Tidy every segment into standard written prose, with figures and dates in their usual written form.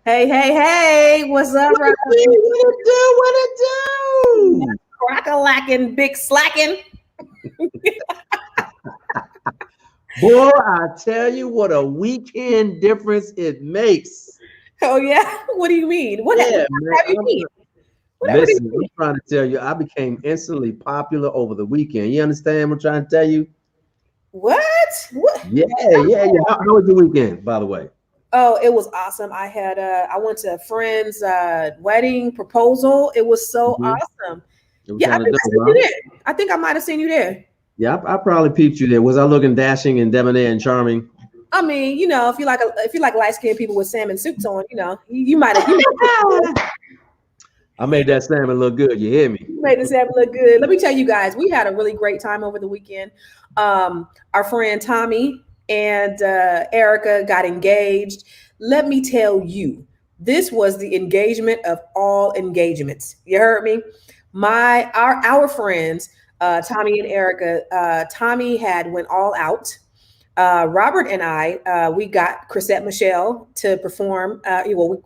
Hey, hey, hey, what's up, What Rob? it do? What it do? Crack-a-lacking, big slacking. Boy, I tell you what a weekend difference it makes. Oh, yeah. What do you mean? What Yeah, man. have you seen? Whatever do you Listen, I'm mean? trying to tell you, I became instantly popular over the weekend. You understand what I'm trying to tell you? What? What? Yeah. How was your weekend, by the way? Oh, it was awesome. I went to a friend's wedding proposal. It was so Mhm. awesome. It was Yeah, I kind of think I dope, seen you huh? there. I think I might have seen you there. Yeah, I probably peeped you there. Was I looking dashing and debonair and charming? I mean, if you like light skinned people with salmon suits on, you might have I made that salmon look good. You hear me? you made the salmon look good. Let me tell you guys, we had a really great time over the weekend. Our friend Tommy and Erica got engaged. Let me tell you, this was the engagement of all engagements. You heard me? Our friends, Tommy and Erica. Tommy had went all out. Robert and I, we got Chrisette Michelle to perform.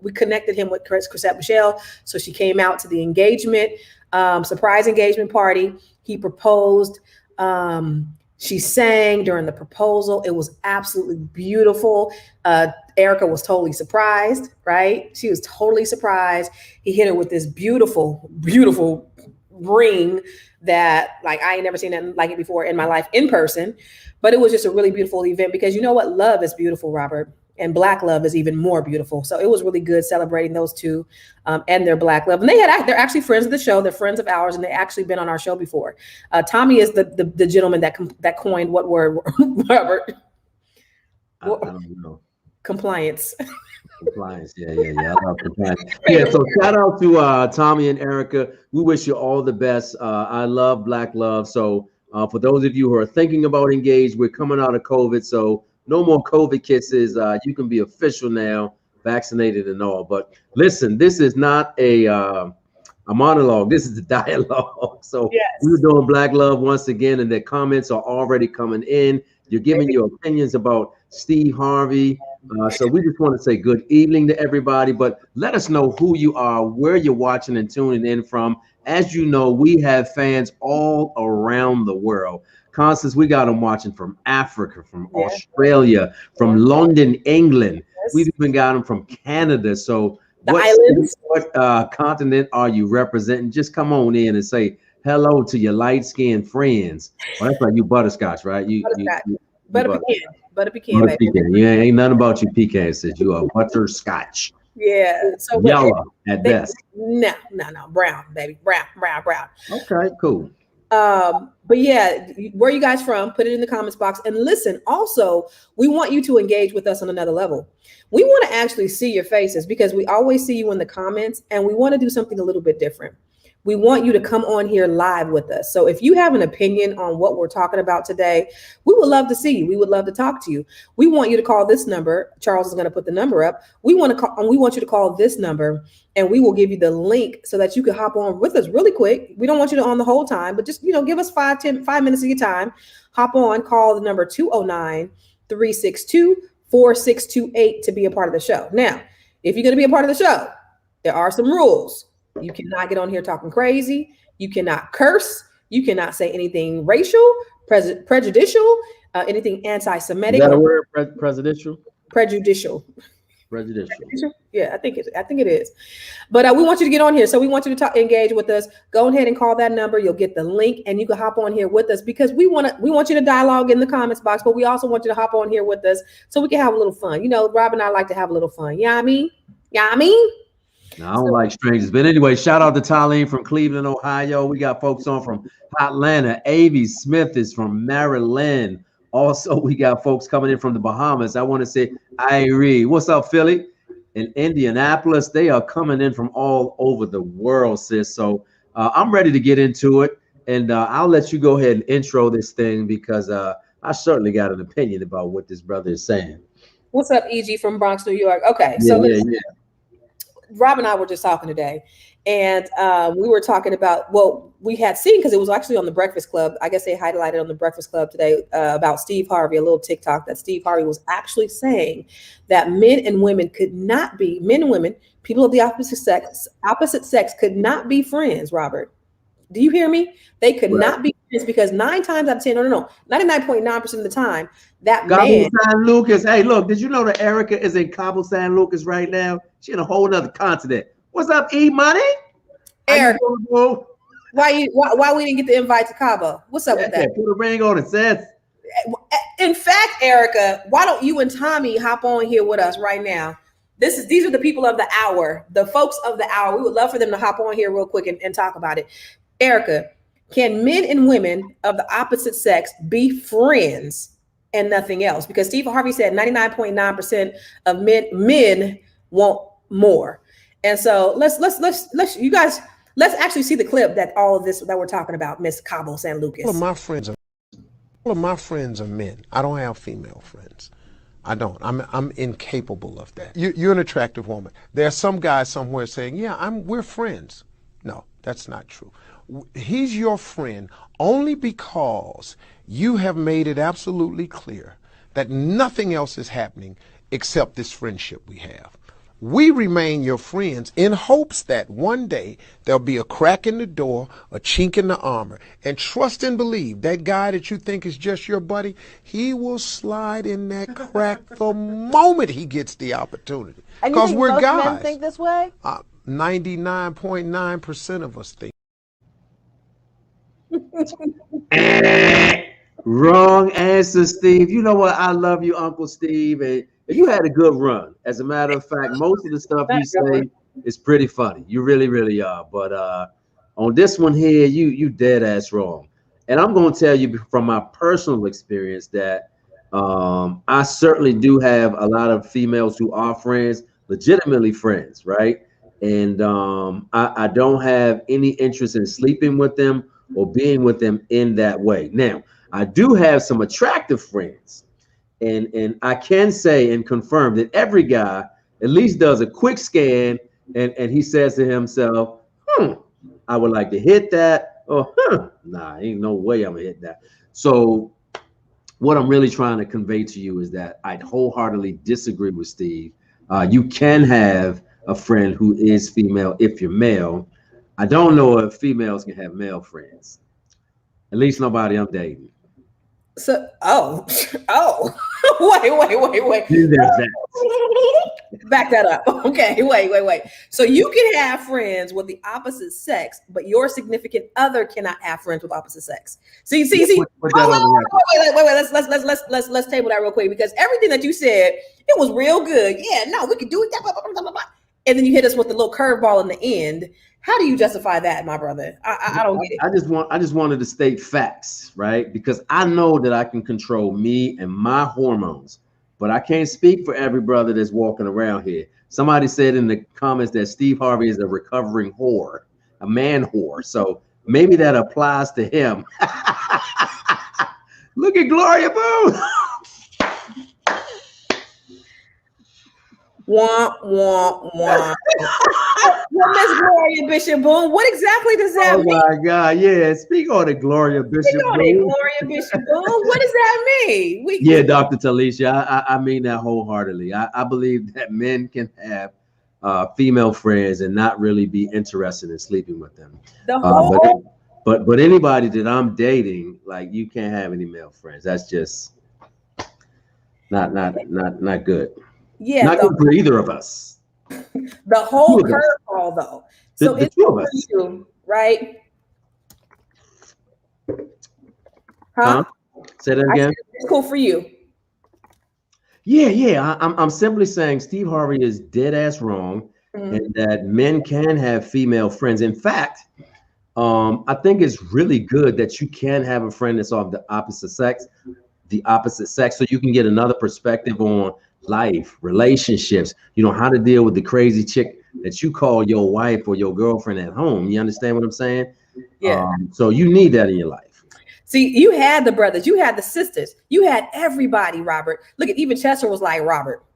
We connected him with Chrisette Michelle, so she came out to the engagement, surprise engagement party. He proposed. She sang during the proposal. It was absolutely beautiful. Erica was totally surprised, right? She was totally surprised. He hit her with this beautiful, beautiful ring that like I ain't never seen nothing like it before in my life in person. But it was just a really beautiful event because you know what? Love is beautiful, Robert. And black love is even more beautiful. So it was really good celebrating those two and their black love. And they're actually friends of the show. They're friends of ours, and they actually been on our show before. Tommy is the gentleman that coined what word, Robert? I don't know. Compliance. Compliance. Yeah. I love compliance. Yeah, so shout out to Tommy and Erica. We wish you all the best. I love Black Love. So for those of you who are thinking about engaged, we're coming out of COVID. So no more COVID kisses. You can be official now, vaccinated and all. But listen, this is not a monologue. This is a dialogue. So we're Yes. doing Black Love once again, and the comments are already coming in. You're giving your opinions about Steve Harvey. So we just want to say good evening to everybody, but let us know who you are, where you're watching and tuning in from. As you know, we have fans all around the world. Constance, we got them watching from Africa, from Yeah. Australia, from London, England. We've Yes. even got them from Canada. So The what islands. what continent are you representing? Just come on in and say hello to your light-skinned friends. Well, that's like you butterscotch, right? Butterscotch. You Butter butterscotch. pecan. Butter pecan, Butter baby. pecan. Yeah, ain't nothing about you pecans. Says you are butterscotch. Yeah. So look, Yellow at they best. no, brown, baby. Brown, brown, brown. Okay, cool. But yeah, where are you guys from? Put it in the comments box. And listen, also, we want you to engage with us on another level. We want to actually see your faces because we always see you in the comments and we want to do something a little bit different. We want you to come on here live with us. So if you have an opinion on what we're talking about today, we would love to see you. We would love to talk to you. We want you to call this number. Charles is going to put the number up. We want you to call this number and we will give you the link so that you can hop on with us really quick. We don't want you to on the whole time, but just, give us 5 minutes of your time. Hop on, call the number 209-362-4628 to be a part of the show. Now, if you're going to be a part of the show, there are some rules. You cannot get on here talking crazy. You cannot curse. You cannot say anything racial, prejudicial, anything Is anti-Semitic that a or word? Presidential? prejudicial. Prejudicial. Yeah, I think it is. But we want you to get on here. So we want you to engage with us. Go ahead and call that number. You'll get the link and you can hop on here with us because we want you to dialogue in the comments box, but we also want you to hop on here with us so we can have a little fun. Rob and I like to have a little fun. You know what I mean? Yeah, I mean? Now, I don't like strangers. But anyway, shout out to Talene from Cleveland, Ohio. We got folks on from Atlanta. Avi Smith is from Maryland. Also, we got folks coming in from the Bahamas. I want to say, Irie, what's up, Philly? In Indianapolis, they are coming in from all over the world, sis. So I'm ready to get into it. And I'll let you go ahead and intro this thing because I certainly got an opinion about what this brother is saying. What's up, EG from Bronx, New York? Okay, Yeah, so yeah, listen, yeah. Rob and I were just talking today, And we were talking about, well, we had seen, because it was actually on the Breakfast Club. I guess they highlighted on the Breakfast Club today about Steve Harvey, a little TikTok that Steve Harvey was actually saying that men and women, people of the opposite sex could not be friends, Robert. Do you hear me? They could not be friends because 9 times out of 10, no, 99.9% of the time, that Cabo man. San Lucas. Hey, look, did you know that Erica is in Cabo San Lucas right now? She's in a whole other continent. What's up, E Money? Eric, why we didn't get the invite to Cabo? What's up with that? Put a ring on it, sis. In fact, Erica, why don't you and Tommy hop on here with us right now? These are the people of the hour, the folks of the hour. We would love for them to hop on here real quick and talk about it. Erica, can men and women of the opposite sex be friends and nothing else? Because Steve Harvey said 99.9% of men want more. And so let's you guys, let's actually see the clip that all of this that we're talking about, Miss Cabo San Lucas. All of my friends are men. I don't have female friends. I don't. I'm incapable of that. You're an attractive woman. There's some guy somewhere saying, "Yeah, we're friends." No, that's not true. He's your friend only because you have made it absolutely clear that nothing else is happening except this friendship we have. We remain your friends in hopes that one day there'll be a crack in the door, a chink in the armor, and trust and believe that guy that you think is just your buddy, he will slide in that crack the moment he gets the opportunity. Because we're guys. Men think this way? 99.9% of us think. Wrong answer, Steve. You know what? I love you, Uncle Steve, and you had a good run. As a matter of fact, most of the stuff you say is pretty funny. You really, really are. But on this one here, you dead ass wrong. And I'm going to tell you from my personal experience that I certainly do have a lot of females who are friends, legitimately friends, right? And I don't have any interest in sleeping with them or being with them in that way. Now, I do have some attractive friends, and I can say and confirm that every guy at least does a quick scan and he says to himself, I would like to hit that, or nah, ain't no way I'm gonna hit that. So what I'm really trying to convey to you is that I'd wholeheartedly disagree with Steve. You can have a friend who is female if you're male. I don't know if females can have male friends. At least nobody I'm dating. So, wait. Back that up. Okay, wait. So you can have friends with the opposite sex, but your significant other cannot have friends with opposite sex. See. Wait. Let's table that real quick, because everything that you said, it was real good. Yeah, no, we could do it. And then you hit us with the little curveball in the end. How do you justify that, my brother? I don't get it. I just wanted to state facts, right? Because I know that I can control me and my hormones, but I can't speak for every brother that's walking around here. Somebody said in the comments that Steve Harvey is a recovering whore, a man whore. So maybe that applies to him. Look at Gloria Boone. Wah. Well, Miss Gloria Bishop Boone, what exactly does that mean? Oh my God, yeah. Speak on it, Gloria Bishop Boone. Gloria Bishop Boone. What does that mean? Yeah, Dr. Talisha, I mean that wholeheartedly. I believe that men can have female friends and not really be interested in sleeping with them. But anybody that I'm dating, like, you can't have any male friends. That's just not good. Yeah, not good for either of us. The whole curveball, though. So it's two of us, you, right? Huh? Say that again. It's cool for you. Yeah. I'm simply saying Steve Harvey is dead ass wrong, and that men can have female friends. In fact, I think it's really good that you can have a friend that's of the opposite sex, so you can get another perspective on life, relationships, how to deal with the crazy chick that you call your wife or your girlfriend at home. You understand what I'm saying? Yeah. So you need that in your life. See, you had the brothers, you had the sisters, you had everybody, Robert. Look at, even Chester was like, Robert,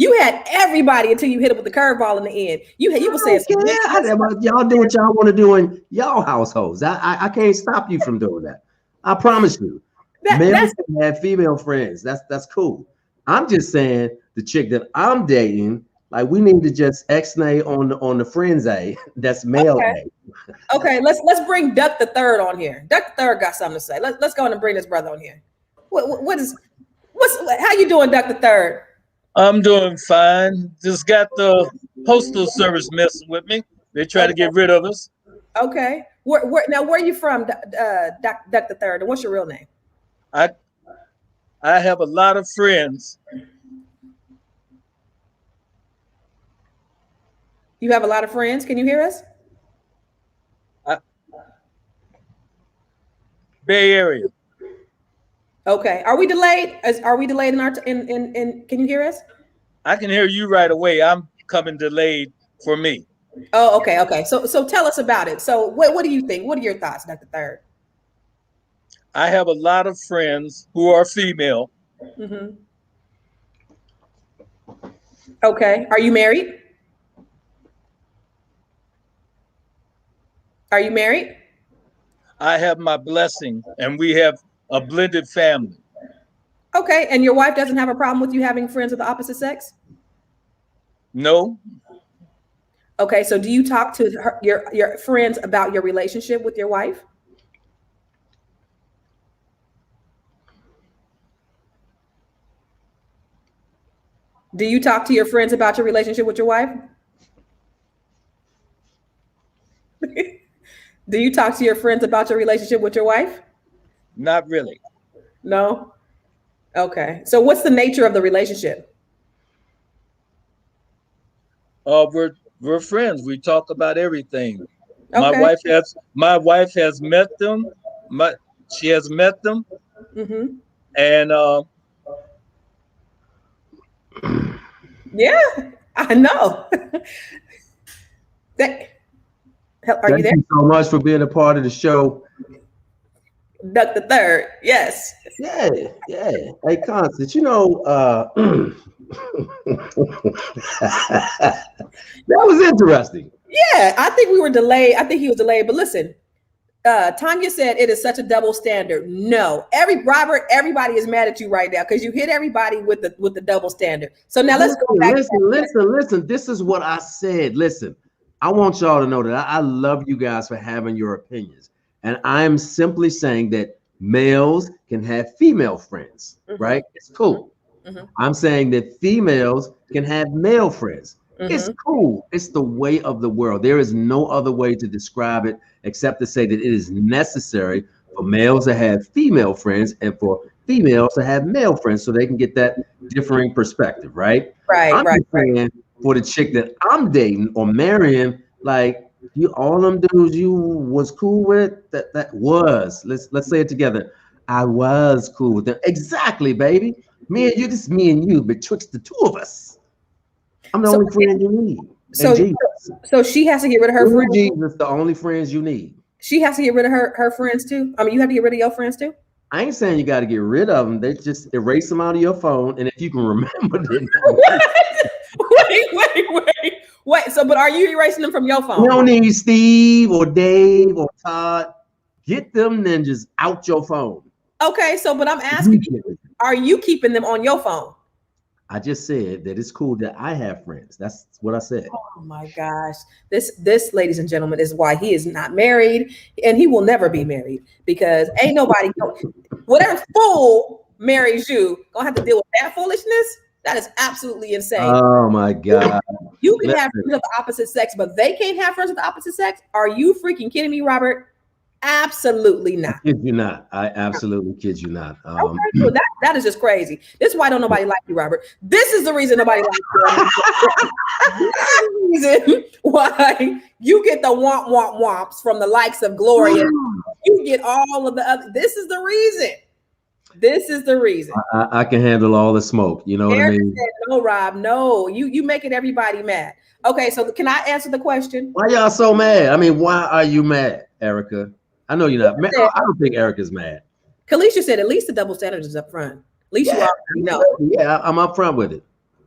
You had everybody until you hit it with the curveball in the end. You were saying y'all do what y'all want to do in y'all households. I can't stop you from doing that. I promise you. Males can have female friends. That's cool. I'm just saying the chick that I'm dating, like we need to just X-nay on the friends A. That's male A. Okay, let's bring Duck the Third on here. Duck the Third got something to say. Let's go on and bring this brother on here. How you doing, Duck the Third? I'm doing fine. Just got the postal service messing with me. They try to get rid of us. Okay. Where are you from, Duck the Third? And what's your real name? I have a lot of friends. You have a lot of friends. Can you hear us? Bay Area. Okay. Are we delayed? Are we delayed in our in? Can you hear us? I can hear you right away. I'm coming delayed for me. Oh, okay, okay. So tell us about it. So what do you think? What are your thoughts, Dr. Third? I have a lot of friends who are female. Mm-hmm. Okay. Are you married? Are you married? I have my blessing, and we have a blended family. Okay. And your wife doesn't have a problem with you having friends of the opposite sex? No. Okay. So do you talk to your friends about your relationship with your wife? Do you talk to your friends about your relationship with your wife? Do you talk to your friends about your relationship with your wife? Not really. No? Okay. So what's the nature of the relationship? We're friends. We talk about everything. Okay. My wife has met them. She has met them. Mm-hmm. And yeah, I know. Are you there? Thank you so much for being a part of the show. Duck the Third, yes. Yeah. Hey, Constance, you know, that was interesting. Yeah, I think we were delayed. I think he was delayed. But listen, Tanya said it is such a double standard. No, everybody is mad at you right now because you hit everybody with the double standard. So now let's go back. Listen. This is what I said. Listen, I want y'all to know that I love you guys for having your opinions. And I'm simply saying that males can have female friends, right? It's cool. Mm-hmm. I'm saying that females can have male friends. Mm-hmm. It's cool. It's the way of the world. There is no other way to describe it except to say that it is necessary for males to have female friends and for females to have male friends so they can get that differing perspective, right? I'm saying for the chick that I'm dating or marrying, like, all them dudes you was cool with, let's say it together. I was cool with them. Exactly, baby. Me and you, this is me and you, betwixt the two of us. I'm the only friend you need. So she has to get rid of her friends. Jesus, the only friends you need. She has to get rid of her friends too. I mean, you have to get rid of your friends too. I ain't saying you got to get rid of them. They just erase them out of your phone, and if you can remember them. Wait. So, but are you erasing them from your phone? You don't need Steve or Dave or Todd. Get them ninjas out your phone. Okay, so but I'm asking you, are you keeping them on your phone? I just said that it's cool that I have friends. That's what I said. Oh my gosh. This, ladies and gentlemen, is why he is not married, and he will never be married because ain't nobody, whatever fool marries you, gonna have to deal with that foolishness. That is absolutely insane. Oh my God. You can have friends of the opposite sex, but they can't have friends of the opposite sex. Are you freaking kidding me, Robert? Absolutely not. I kid you not. I absolutely kid you not. Okay, so that is just crazy. This is why don't nobody like you, Robert. This is the reason nobody likes you. This is the reason why you get the womps from the likes of Gloria. You get all of the other. This is the reason. This is the reason. I can handle all the smoke. You know what I mean? Said, no, Rob. No, you making everybody mad. Okay, so can I answer the question? Why y'all so mad? I mean, why are you mad, Erica? I know you're not mad. I don't think Erica's mad. Kalisha said at least the double standard is up front. At least you already know. Yeah, I'm up front with it.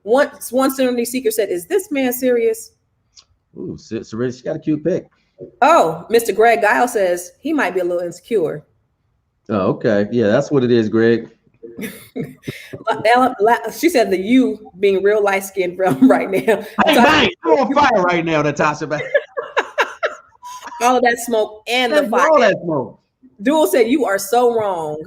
one Serenity Seeker said, "Is this man serious?" Ooh, Serenity, she got a cute pic. Oh, Mr. Greg Guile says he might be a little insecure. Oh, okay. Yeah, that's what it is, Greg. She said the you being real light skinned right now. Hey, bang! I'm on fire right now, Natasha. All of that smoke and the fire. All that smoke. Dual said you are so wrong.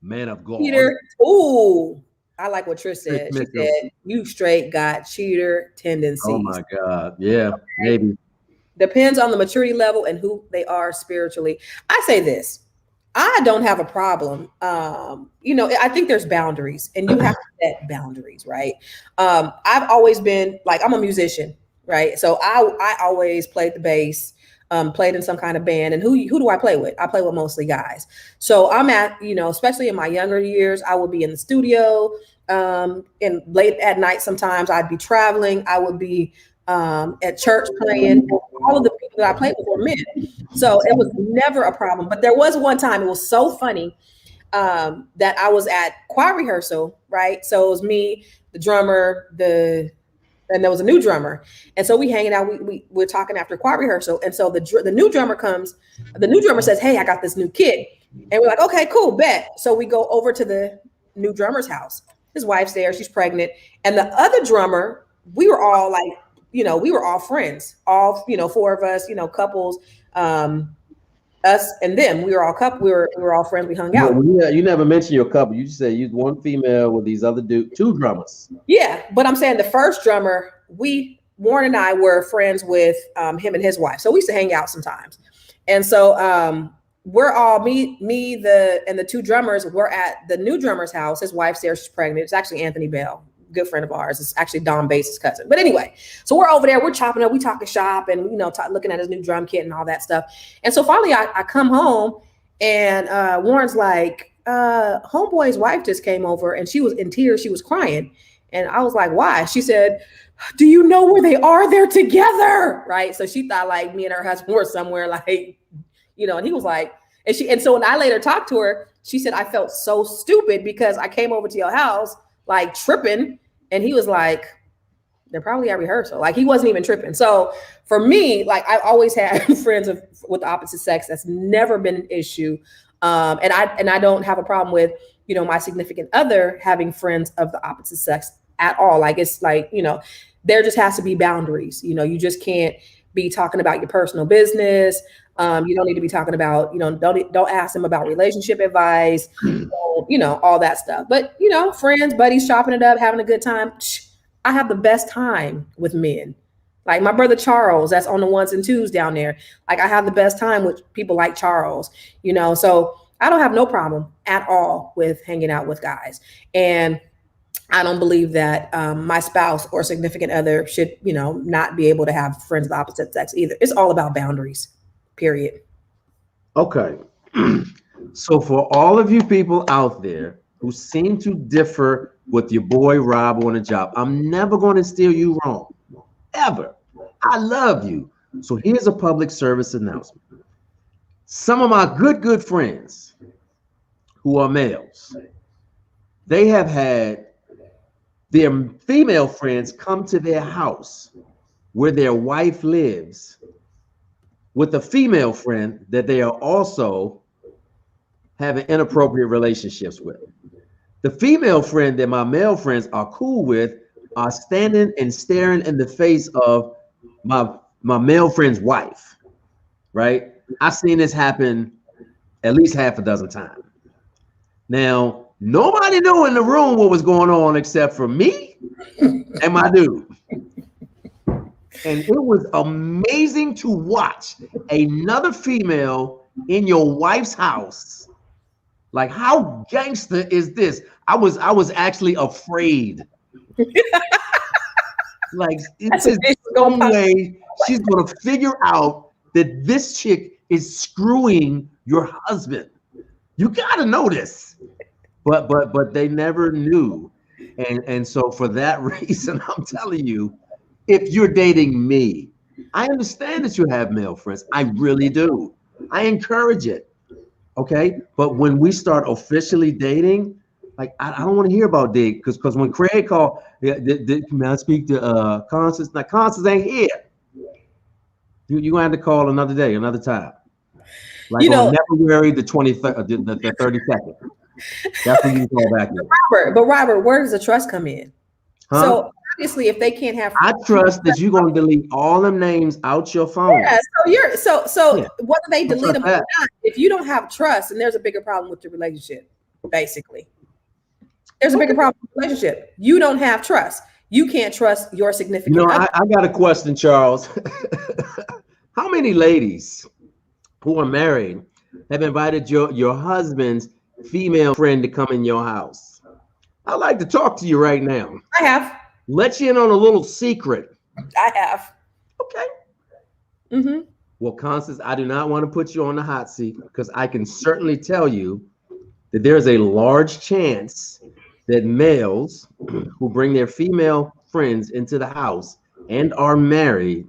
Man of God. Peter, ooh, I like what Trish said. She said you straight got cheater tendencies. Oh my God. Yeah, maybe. Depends on the maturity level and who they are spiritually. I say this. I don't have a problem. I think there's boundaries and you have to set boundaries, right? I've always been like, I'm a musician, right? So I always played the bass, played in some kind of band. And who do I play with? I play with mostly guys. So I'm at, especially in my younger years, I would be in the studio and late at night. Sometimes I'd be traveling. I would be at church playing. All of the people that I played with were men. So it was never a problem. But there was one time, it was so funny that I was at choir rehearsal, right? So it was me, the drummer, and there was a new drummer. And so we hanging out, we're talking after choir rehearsal. And so the new drummer comes, the new drummer says, "Hey, I got this new kid." And we're like, "Okay, cool, bet." So we go over to the new drummer's house. His wife's there, she's pregnant. And the other drummer, we were all like, we were all friends, all, four of us, couples, us and them. We were all we were all friends. We hung out. Yeah, you never mentioned your couple. You just said you one female with these other two drummers. Yeah, but I'm saying the first drummer, Warren and I were friends with him and his wife. So we used to hang out sometimes. And so we're all and the two drummers were at the new drummer's house. His wife's there, she's pregnant. It's actually Anthony Bell, good friend of ours. It's actually Don Bass's cousin. But anyway, so we're over there, we're chopping up, we talking shop and, looking at his new drum kit and all that stuff. And so finally I come home and Warren's like, homeboy's wife just came over and she was in tears. She was crying. And I was like, why? She said, "Do you know where they are? They're together." Right. So she thought like me and her husband were somewhere like, and he was like, and so when I later talked to her, she said, "I felt so stupid because I came over to your house like tripping." And he was like, "They're probably at rehearsal." Like he wasn't even tripping. So for me, like I always had friends with the opposite sex. That's never been an issue. And I don't have a problem with, my significant other having friends of the opposite sex at all. Like it's like, there just has to be boundaries. You just can't be talking about your personal business. You don't need to be talking about, don't ask them about relationship advice, all that stuff. But, friends, buddies, chopping it up, having a good time. I have the best time with men. Like my brother Charles, that's on the 1s and 2s down there. Like I have the best time with people like Charles, so I don't have no problem at all with hanging out with guys. And I don't believe that my spouse or significant other should, not be able to have friends of the opposite sex either. It's all about boundaries, period. Okay. So for all of you people out there who seem to differ with your boy Rob on a job, I'm never going to steer you wrong, ever. I love you. So here's a public service announcement. Some of my good friends who are males, they have had their female friends come to their house where their wife lives with a female friend that they are also having inappropriate relationships with. The female friend that my male friends are cool with are standing and staring in the face of my male friend's wife, right? I've seen this happen at least half a dozen times. Now, nobody knew in the room what was going on except for me and my dude. And it was amazing to watch another female in your wife's house. Like, how gangster is this? I was actually afraid. Like, it's some way she's gonna figure out that this chick is screwing your husband. You gotta know this. But they never knew. And so for that reason, I'm telling you, if you're dating me, I understand that you have male friends. I really do. I encourage it. Okay. But when we start officially dating, Like I don't want to hear about Dick because when Craig called, may I speak to Constance? Now Constance ain't here. You gonna have to call another day, another time. Like on February the 23rd, the 32nd. That's when you call back in. Robert, where does the trust come in? Huh? So obviously, if they can't have, I trust that you're gonna delete all them names out your phone. Yeah. So whether they delete them or not, if you don't have trust, then there's a bigger problem with your relationship. Basically, there's a bigger problem with the relationship. You don't have trust. You can't trust your significant other. I got a question, Charles. How many ladies who are married have invited your husband's female friend to come in your house? I'd like to talk to you right now. I have. Let you in on a little secret. I have. Okay. Mm-hmm. Well, Constance, I do not want to put you on the hot seat because I can certainly tell you that there's a large chance that males who bring their female friends into the house and are married.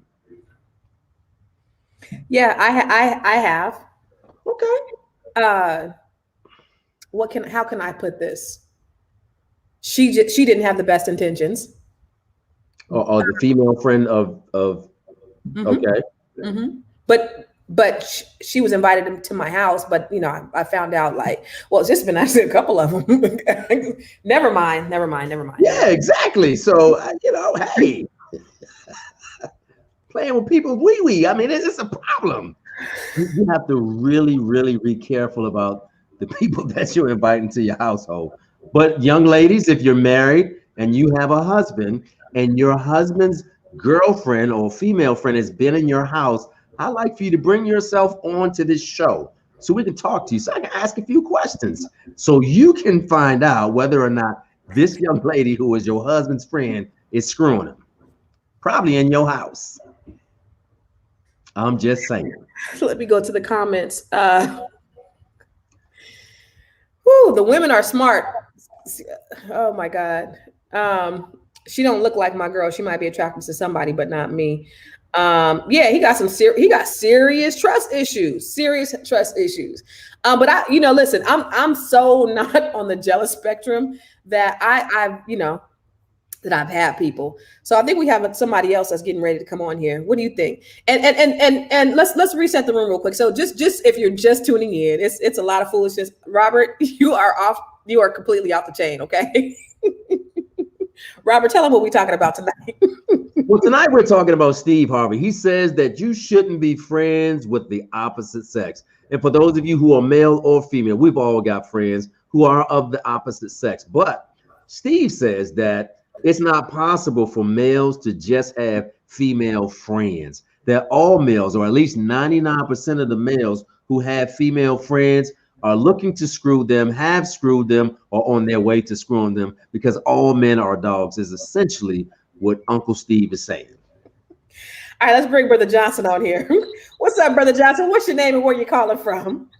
Yeah, I have. Okay. How can I put this? She didn't have the best intentions. Oh, the female friend of mm-hmm. Okay. Mm-hmm. But she was invited to my house, but I found out it's just been actually a couple of them. Never mind. Yeah, exactly. So hey, playing with people's wee-wee. I mean, it's a problem. You have to really, really be careful about the people that you invite into your household. But young ladies, if you're married and you have a husband and your husband's girlfriend or female friend has been in your house, I'd like for you to bring yourself on to this show so we can talk to you, so I can ask a few questions so you can find out whether or not this young lady who is your husband's friend is screwing him, probably in your house. I'm just saying. Let me go to the comments. The women are smart. Oh my God. She don't look like my girl. She might be attracted to somebody, but not me. He got serious trust issues. But listen, I'm so not on the jealous spectrum that I've had people. So I think we have somebody else that's getting ready to come on here. What do you think? And let's reset the room real quick. So just if you're just tuning in, it's a lot of foolishness. Robert, you are completely off the chain. Okay. Robert, tell them what we're talking about tonight. Well, tonight we're talking about Steve Harvey. He says that you shouldn't be friends with the opposite sex. And for those of you who are male or female, we've all got friends who are of the opposite sex. But Steve says that it's not possible for males to just have female friends. That all males, or at least 99% of the males who have female friends, are looking to screw them, have screwed them, or on their way to screwing them, because all men are dogs is essentially what Uncle Steve is saying. All right, let's bring Brother Johnson on here. What's up, Brother Johnson? What's your name and where you calling from?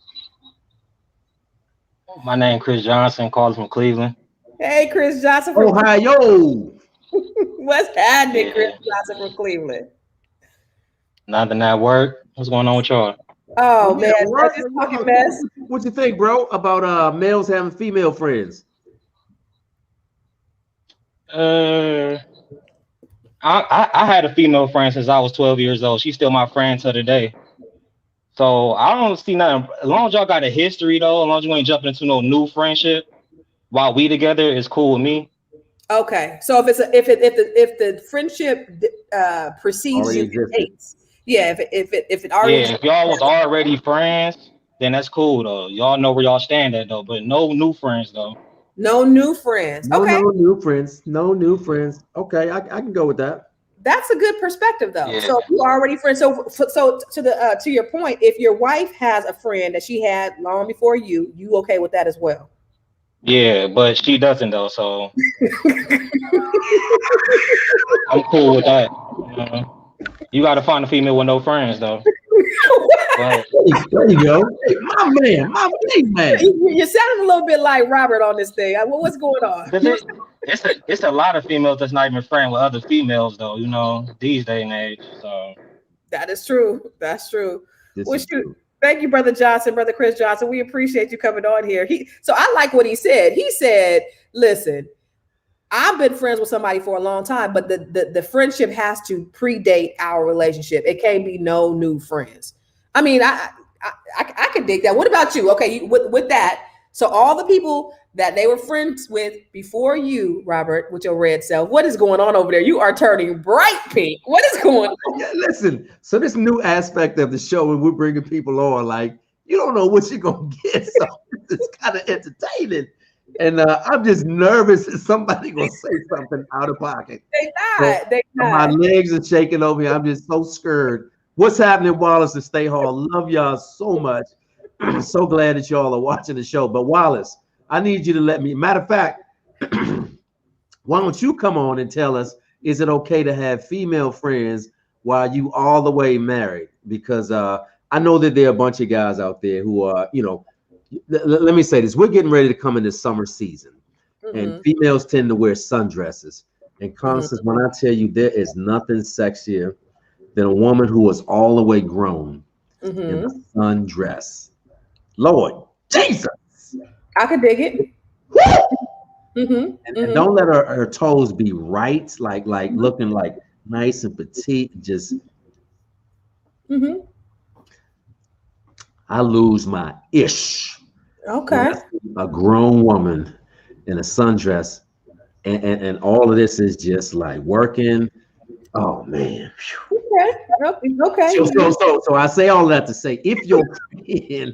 My name is Chris Johnson, calling from Cleveland. Hey, Chris Johnson from Ohio. What's happening, Chris Johnson from Cleveland? Nothing at work. What's going on with y'all? Oh man, just talking mess. What you think, bro, about males having female friends? I had a female friend since I was 12 years old. She's still my friend to today. So I don't see nothing. As long as y'all got a history, though, as long as you ain't jumping into no new friendship while we together, it's cool with me. Okay, so if the friendship precedes you, yeah, if it already, if y'all was already friends, then that's cool though. Y'all know where y'all stand at though, but no new friends though. No new friends. Okay. No new friends. No new friends. Okay, I can go with that. That's a good perspective though. Yeah. So if you are already friends. So to your point, if your wife has a friend that she had long before you okay with that as well? Yeah, but she doesn't though, so I'm cool with that. You got to find a female with no friends, though. There you go. Hey, my big man. You're sounding a little bit like Robert on this thing. What's going on? It's a lot of females that's not even friends with other females, though. These day and age. So that is true. That's true. Thank you, Brother Johnson, Brother Chris Johnson. We appreciate you coming on here. So I like what he said. He said, listen, I've been friends with somebody for a long time, but the friendship has to predate our relationship. It can't be no new friends. I mean, I could dig that. What about you? Okay, with that. So all the people that they were friends with before you, Robert, with your red self, what is going on over there? You are turning bright pink. What is going on? Yeah, listen, so this new aspect of the show when we're bringing people on, like, you don't know what you're going to get. So it's kind of entertaining. And I'm just nervous that somebody going to say something out of pocket. They not. My legs are shaking over here. I'm just so scared. What's happening, Wallace and Stay Hall? Love y'all so much. So glad that y'all are watching the show. But Wallace, I need you to let me. Matter of fact, why don't you come on and tell us, is it okay to have female friends while you all the way married? Because I know that there are a bunch of guys out there who are, you know, let me say this. We're getting ready to come into summer season. And females tend to wear sundresses. And Constance, when I tell you there is nothing sexier than a woman who is all the way grown in a sundress. Lord Jesus. I could dig it. And don't let her toes be right, like looking like nice and petite. Just I lose my ish. Okay. A grown woman in a sundress, and all of this is just like working. Oh man. Okay. So I say all that to say, if your friend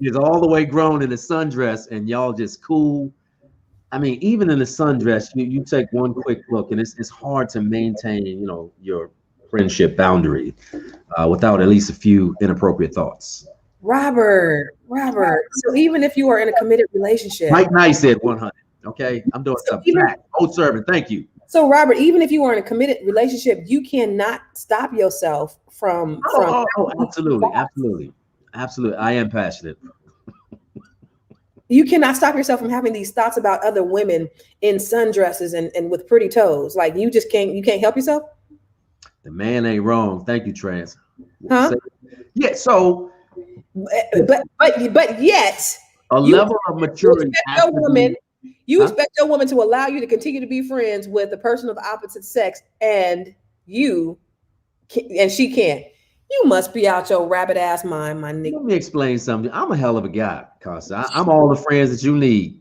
is all the way grown in a sundress and y'all just cool, I mean, even in a sundress, you take one quick look, and it's hard to maintain, you know, your friendship boundary without at least a few inappropriate thoughts. Robert. So even if you are in a committed relationship, Mike Nice said 100. Okay, I'm doing something. Old servant, thank you. So Robert, even if you are in a committed relationship, you cannot stop yourself from. Absolutely. I am passionate. You cannot stop yourself from having these thoughts about other women in sundresses and with pretty toes. Like you just can't. You can't help yourself. The man ain't wrong. Thank you, Trans. Huh? Yeah. So. But yet a level of maturity. You expect your woman to allow you to continue to be friends with a person of the opposite sex, and she can't. You must be out your rabbit ass mind, my nigga. Let me explain something. I'm a hell of a guy, Constance. I'm all the friends that you need.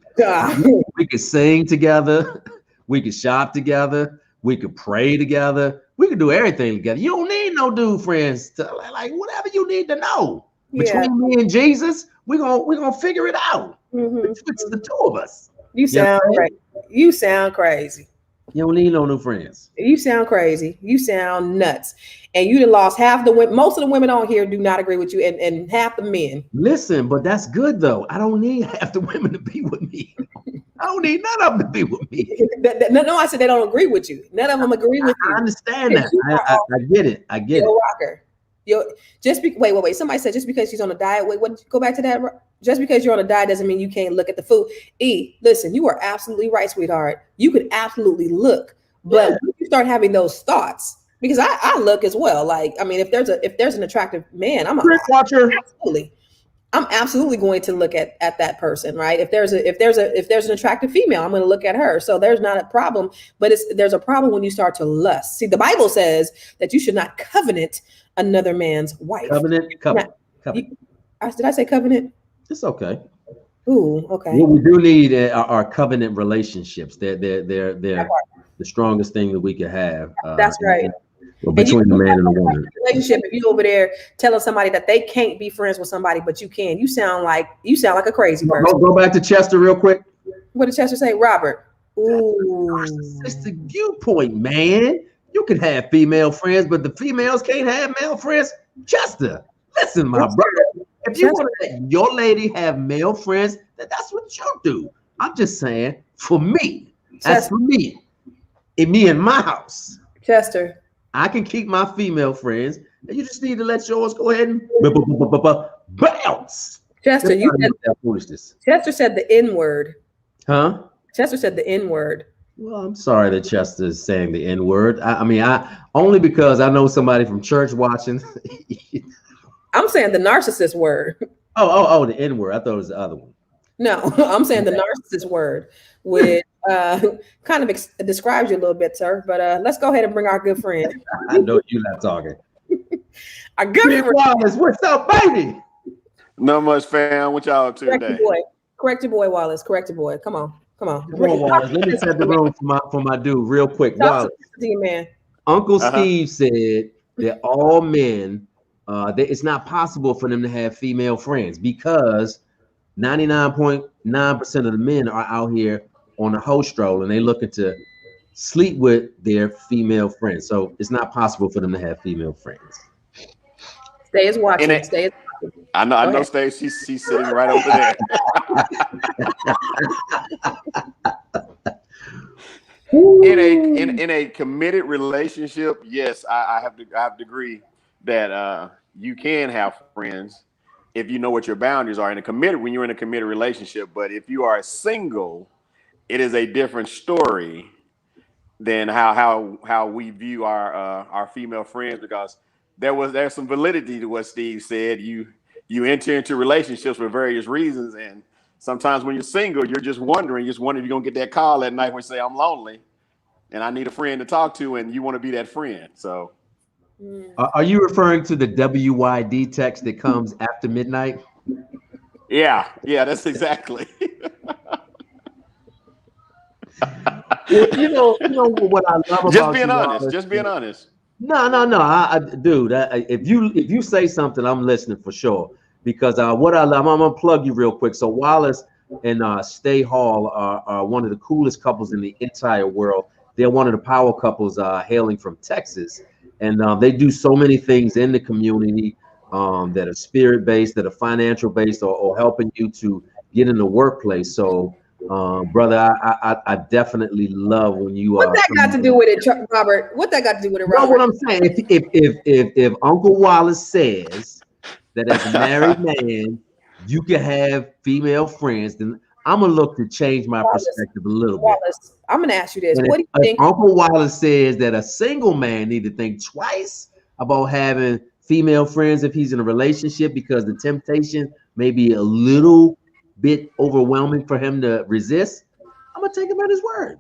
We could sing together. We could shop together. We could pray together. We could do everything together. You don't need no dude friends. Like whatever you need to know. Between me and Jesus, we're gonna figure it out. It's the two of us. You sound crazy. You sound crazy. You don't need no new friends. You sound crazy. You sound nuts. And you done lost half the women. Most of the women on here do not agree with you, and half the men. Listen, but that's good though. I don't need half the women to be with me. I don't need none of them to be with me. No, I said they don't agree with you. None of them agree with you. I understand that. I get it. I get it. Rocker. Wait. Somebody said just because she's on a diet. Wait, what? Go back to that. Just because you're on a diet doesn't mean you can't look at the food. Listen, you are absolutely right, sweetheart. You could absolutely look, but when you start having those thoughts, because I look as well. Like, I mean, if there's an attractive man, I'm absolutely going to look at that person, right? If there's an attractive female, I'm going to look at her. So there's not a problem, but there's a problem when you start to lust. See, the Bible says that you should not covenant another man's wife. Covenant. Did I say covenant? It's okay. Ooh, okay. What we do need are covenant relationships. They're the strongest thing that we can have. That's right. Between the man and the woman. Relationship. If you over there telling somebody that they can't be friends with somebody, but you can, you sound like a crazy person. Go back to Chester real quick. What did Chester say, Robert? Ooh, narcissistic viewpoint, man. You can have female friends, but the females can't have male friends. Chester, listen, my brother. If you want to let your lady have male friends, that's what you do. I'm just saying, for me, that's for me. In me in my house. Chester. I can keep my female friends, and you just need to let yours go ahead and bounce. Chester, Chester said the N-word. Huh? Chester said the N-word. Well, I'm sorry that Chester is saying the N-word. I mean, only because I know somebody from church watching. I'm saying the narcissist word. Oh, the N word. I thought it was the other one. No, I'm saying the narcissist word, which kind of describes you a little bit, sir. But let's go ahead and bring our good friend. I know you're not talking. Our good friend. Wallace, what's up, baby? Not much, fam. What y'all up to today? Correct your boy, Wallace. Correct your boy. Come on. Come on, Wallace. Let me set the room for my dude real quick. Wallace, to you, man. Uncle Steve said that all men, that it's not possible for them to have female friends because 99.9% of the men are out here on a hoe stroll and they looking to sleep with their female friends. So it's not possible for them to have female friends. Stay is watching. I know, Stay. She's sitting right over there. In a committed relationship, yes, I have to agree that you can have friends if you know what your boundaries are. When you're in a committed relationship, but if you are single, it is a different story than how we view our female friends, because there's some validity to what Steve said. You enter into relationships for various reasons, and sometimes when you're single, you're just wondering if you're gonna get that call at night when you say, I'm lonely and I need a friend to talk to, and you want to be that friend. So are you referring to the WYD text that comes after midnight? Yeah, that's exactly. you know what I love about just being honest. No, dude. If you say something, I'm listening for sure. Because what I love, I'm gonna plug you real quick. So Wallace and Stay Hall are one of the coolest couples in the entire world. They're one of the power couples hailing from Texas, and they do so many things in the community that are spirit based, that are financial based, or helping you to get in the workplace. So. Brother, I definitely love when you. What that got to do with it, Robert? What that got to do with it, Robert? No, what I'm saying, if Uncle Wallace says that as a married man you can have female friends, then I'm gonna look to change my perspective a little bit. I'm gonna ask you this: and what do you think? Uncle Wallace says that a single man need to think twice about having female friends if he's in a relationship, because the temptation may be a little bit overwhelming for him to resist. I'm gonna take him at his word.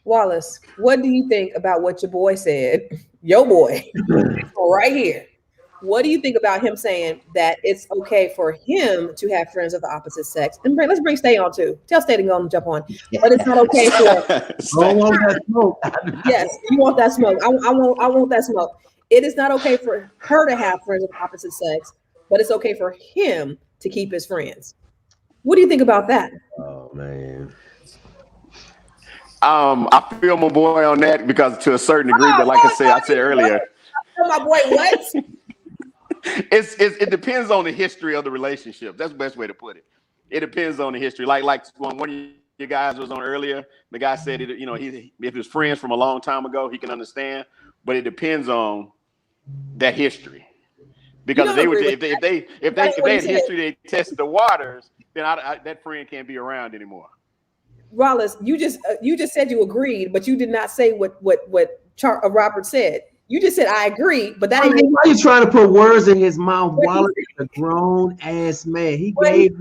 Wallace, what do you think about what your boy said? Your boy, right here. What do you think about him saying that it's okay for him to have friends of the opposite sex? And let's bring Stay on too. Tell Stay to go and jump on. But it's not okay for. I want that smoke. Yes, you want that smoke. I want that smoke. It is not okay for her to have friends of the opposite sex, but it's okay for him to keep his friends. What do you think about that? Oh man. I feel my boy on that, because to a certain degree, but like I said earlier, my boy, what? It depends on the history of the relationship. That's the best way to put it. It depends on the history. Like one of your guys was on earlier. The guy said it. If his friends from a long time ago, he can understand. But it depends on that history. Because if they had history, they tested the waters, then that friend can't be around anymore. Wallace, you just said you agreed, but you did not say what Robert said. You just said I agree, but that ain't. Why are you trying to put words in his mouth? Wallace is a grown ass man. He gave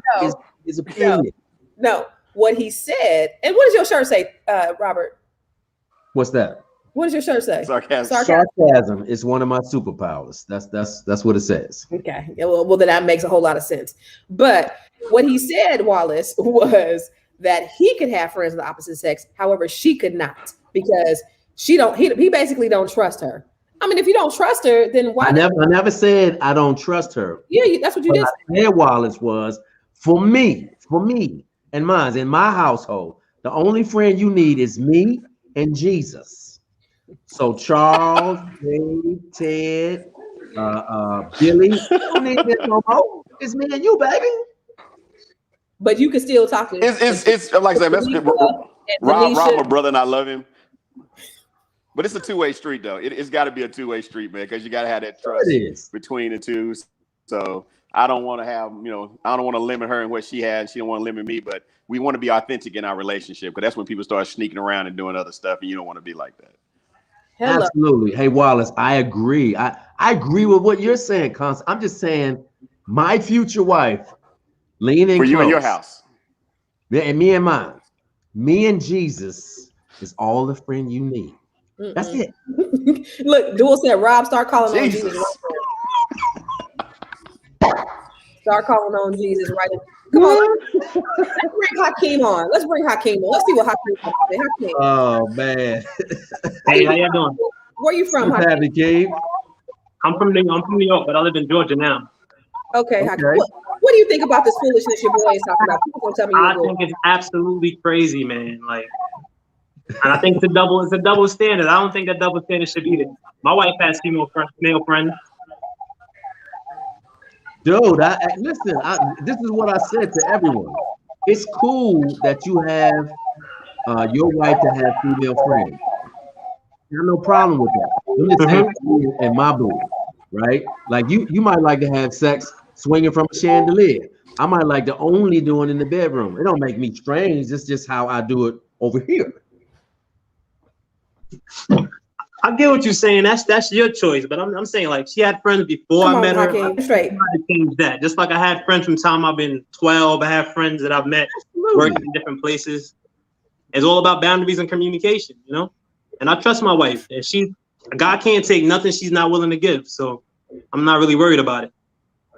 his opinion. No, what he said, and what does your shirt say, Robert? What's that? What does your shirt say? Sarcasm is one of my superpowers. That's what it says. Okay. Well, then that makes a whole lot of sense. But what he said, Wallace, was that he could have friends of the opposite sex. However, she could not, because he basically don't trust her. I mean, if you don't trust her, then why? I never said I don't trust her. Yeah, that's what you just said. Wallace was for me and mine in my household. The only friend you need is me and Jesus. So Charles, Dave, Ted, Billy, don't need this no more. It's me and you, baby. But you can still talk to him. It's like I said, that's Rob, my brother, and I love him. But it's a two-way street, though. It's got to be a two-way street, man, because you got to have that trust between the two. So I don't want to have, I don't want to limit her in what she has. She don't want to limit me, but we want to be authentic in our relationship, because that's when people start sneaking around and doing other stuff, and you don't want to be like that. Hello. Absolutely. Hey, Wallace, I agree. I agree with what you're saying, Constance. I'm just saying my future wife, lean in For close. you and your house. Yeah, and me and mine. Me and Jesus is all the friend you need. That's it. Look, Dual said, Rob, start calling on Jesus. Jesus. Start calling on Jesus right now. Come on, let's bring Hakeem on. Let's bring Hakeem on. Let's see what Hakeem has to say. Hakeem. Oh man. Hey, how y'all doing? Where you from, What's Hakeem? happening, Gabe? I'm from New York, but I live in Georgia now. Okay, Hakeem. What do you think about this foolishness your boy is talking about? People gonna tell me I think it's absolutely crazy, man. Like, and I think it's a double standard. I don't think that double standard should be there. My wife has male friends. Dude, listen, this is what I said to everyone. It's cool that you have your wife to have female friends. I have no problem with that. I'm just saying, and my boo, right? Like you might like to have sex swinging from a chandelier. I might like to only do it in the bedroom. It don't make me strange. It's just how I do it over here. I get what you're saying. That's your choice. But I'm saying, like, she had friends before I met her. Hakeem, straight. I tried to change that. Just like I had friends from the time I've been 12. I have friends that I've met working in different places. It's all about boundaries and communication, you know? And I trust my wife. And God can't take nothing she's not willing to give. So I'm not really worried about it.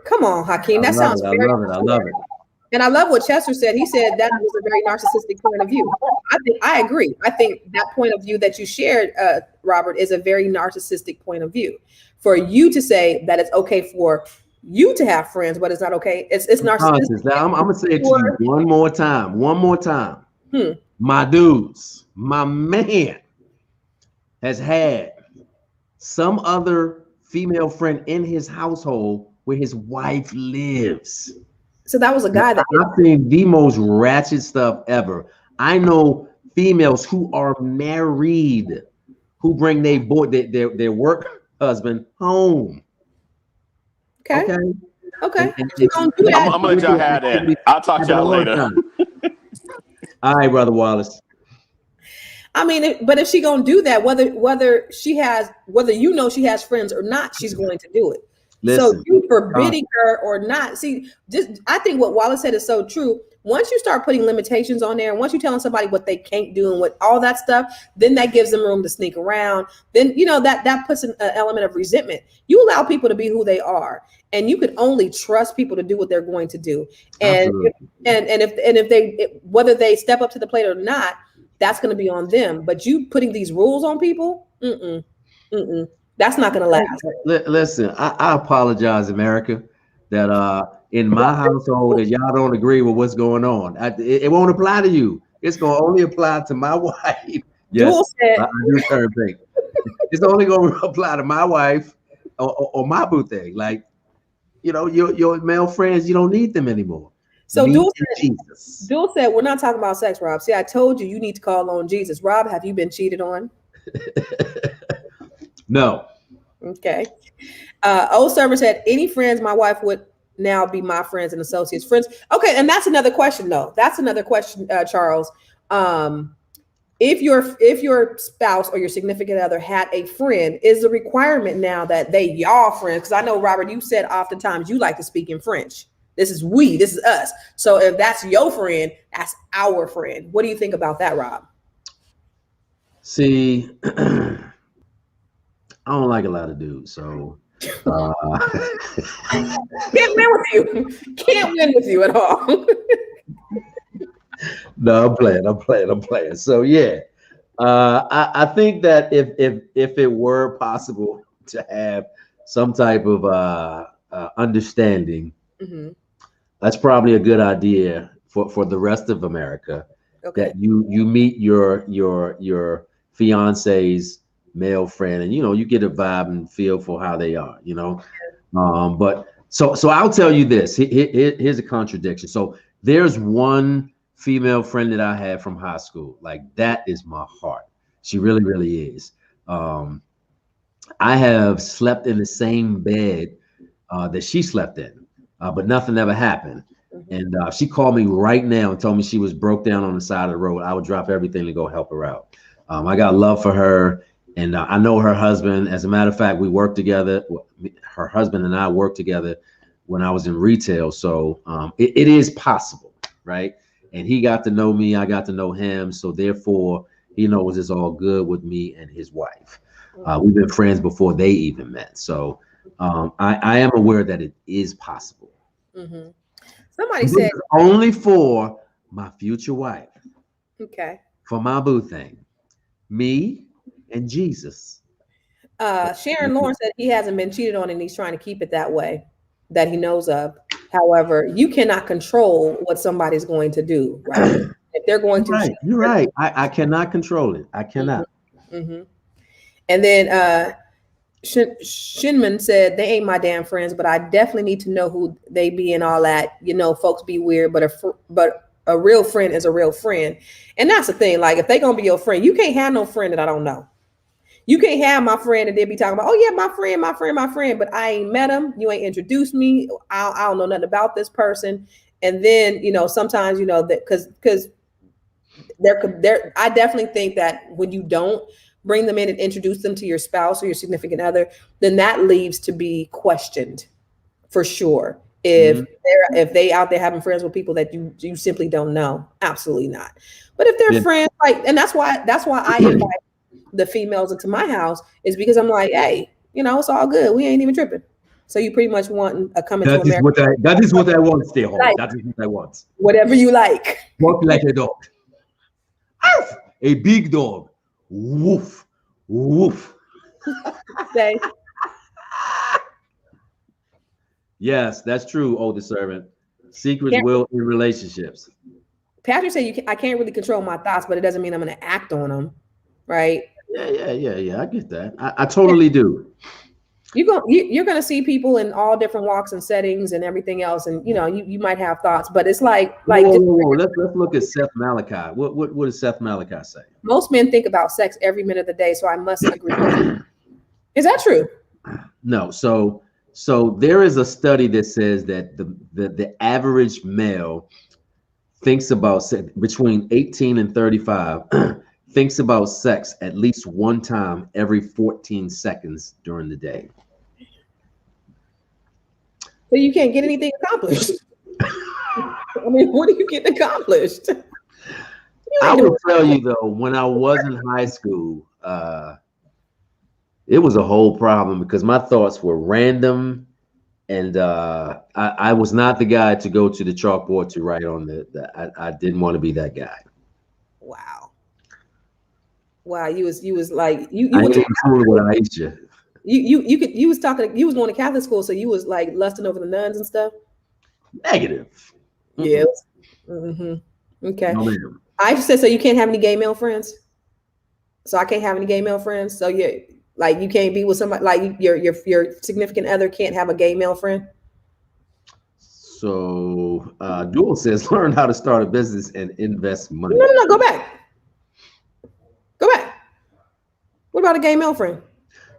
Come on, Hakeem. That sounds very I love it. And I love what Chester said. He said that was a very narcissistic point of view. I agree. I think that point of view that you shared, Robert, is a very narcissistic point of view. For you to say that it's okay for you to have friends, but it's not okay. It's narcissistic. Now, I'm gonna say it to you one more time. My dudes, my man has had some other female friend in his household where his wife lives. So that was a guy that I've seen the most ratchet stuff ever. I know females who are married who bring their work husband home. Okay. And I'm gonna let y'all have that. I'll talk to y'all later. All right, Brother Wallace. I mean, but if she gonna do that, whether she has friends or not, she's going to do it. Listen, so you forbidding her or not, I think what Wallace said is so true. Once you start putting limitations on there, and once you're telling somebody what they can't do and what all that stuff, then that gives them room to sneak around. Then that puts an element of resentment. You allow people to be who they are, and you can only trust people to do what they're going to do. And if they whether they step up to the plate or not, that's going to be on them. But you putting these rules on people, that's not going to last. Listen, I apologize, America, that in my household that y'all don't agree with what's going on. It won't apply to you. It's going to only apply to my wife. Yes, I do turn pink. It's only going to apply to my wife or my boo thing. Like, your male friends, you don't need them anymore. So Dual said, we're not talking about sex, Rob. See, I told you need to call on Jesus. Rob, have you been cheated on? No. Okay. Old Server said, any friends my wife would now be my friends and associates. Friends. Okay, and that's another question, though. That's another question, Charles. If your spouse or your significant other had a friend, is the requirement now that they y'all friends? Because I know, Robert, you said oftentimes you like to speak in French. This is we, this is us. So if that's your friend, that's our friend. What do you think about that, Rob? See, I don't like a lot of dudes, so can't win with you. Can't win with you at all. No, I'm playing. So yeah, I think that if it were possible to have some type of understanding, that's probably a good idea for the rest of America. Okay. That you meet your fiance's male friend, and you get a vibe and feel for how they are, but so I'll tell you this. Here's a contradiction. So there's one female friend that I had from high school. Like, that is my heart. She really, really is. I have slept in the same bed that she slept in, but nothing ever happened. And she called me right now and told me she was broke down on the side of the road. I would drop everything to go help her out. I got love for her, and I know her husband. As a matter of fact, we work together. Her husband and I work together when I was in retail. So it is possible, right? And he got to know me, I got to know him. So therefore, he knows it's all good with me and his wife. We've been friends before they even met. So I am aware that it is possible. Mm-hmm. Somebody said only for my future wife. Okay. For my boo thing. Me and Jesus. Sharon Lawrence said he hasn't been cheated on and he's trying to keep it that way that he knows of. However, you cannot control what somebody's going to do, right? If they're going to, you're right. I cannot control it. I cannot. Mm-hmm. And then Shinman said they ain't my damn friends, but I definitely need to know who they be and all that. You know, folks be weird, but a real friend is a real friend, and that's the thing. Like if they gonna be your friend, you can't have no friend that I don't know. You can't have my friend and then be talking about, oh yeah, my friend, but I ain't met him. You ain't introduced me. I don't know nothing about this person. And then, you know, sometimes, you know, that because I definitely think that when you don't bring them in and introduce them to your spouse or your significant other, then that leaves to be questioned for sure. If they out there having friends with people that you simply don't know, absolutely not. But if they're friends, like, and that's why I invite the females into my house, is because I'm like, hey, you know, it's all good. We ain't even tripping. So you pretty much want a coming to America. That is what I want, stay home. Like, that is what I want. Whatever you like. Walk like a dog. Arf! A big dog. Woof. Woof. Say. Yes, that's true, oldest servant. Secrets will in relationships. Patrick said I can't really control my thoughts, but it doesn't mean I'm going to act on them, right? Yeah. I get that. I totally do. You're going to see people in all different walks and settings and everything else, and you know you might have thoughts, but it's like whoa. Let's look at Seth Malachi. What does Seth Malachi say? Most men think about sex every minute of the day, so I must agree. Is that true? No. So there is a study that says that the average male thinks about between 18 and 35 thinks about sex at least one time every 14 seconds during the day. So you can't get anything accomplished. I mean, what do you get accomplished? I will tell you though, when I was in high school, it was a whole problem because my thoughts were random, and I was not the guy to go to the chalkboard to write on I didn't want to be that guy. Wow, you was like you I didn't fool with Aisha. You was going to Catholic school, so you was like lusting over the nuns and stuff. Negative. Yeah. Okay. No, I just said so you can't have any gay male friends. So I can't have any gay male friends. So yeah, like you can't be with somebody like your significant other can't have a gay male friend. So Dual says learn how to start a business and invest money. No, go back. What about a gay male friend?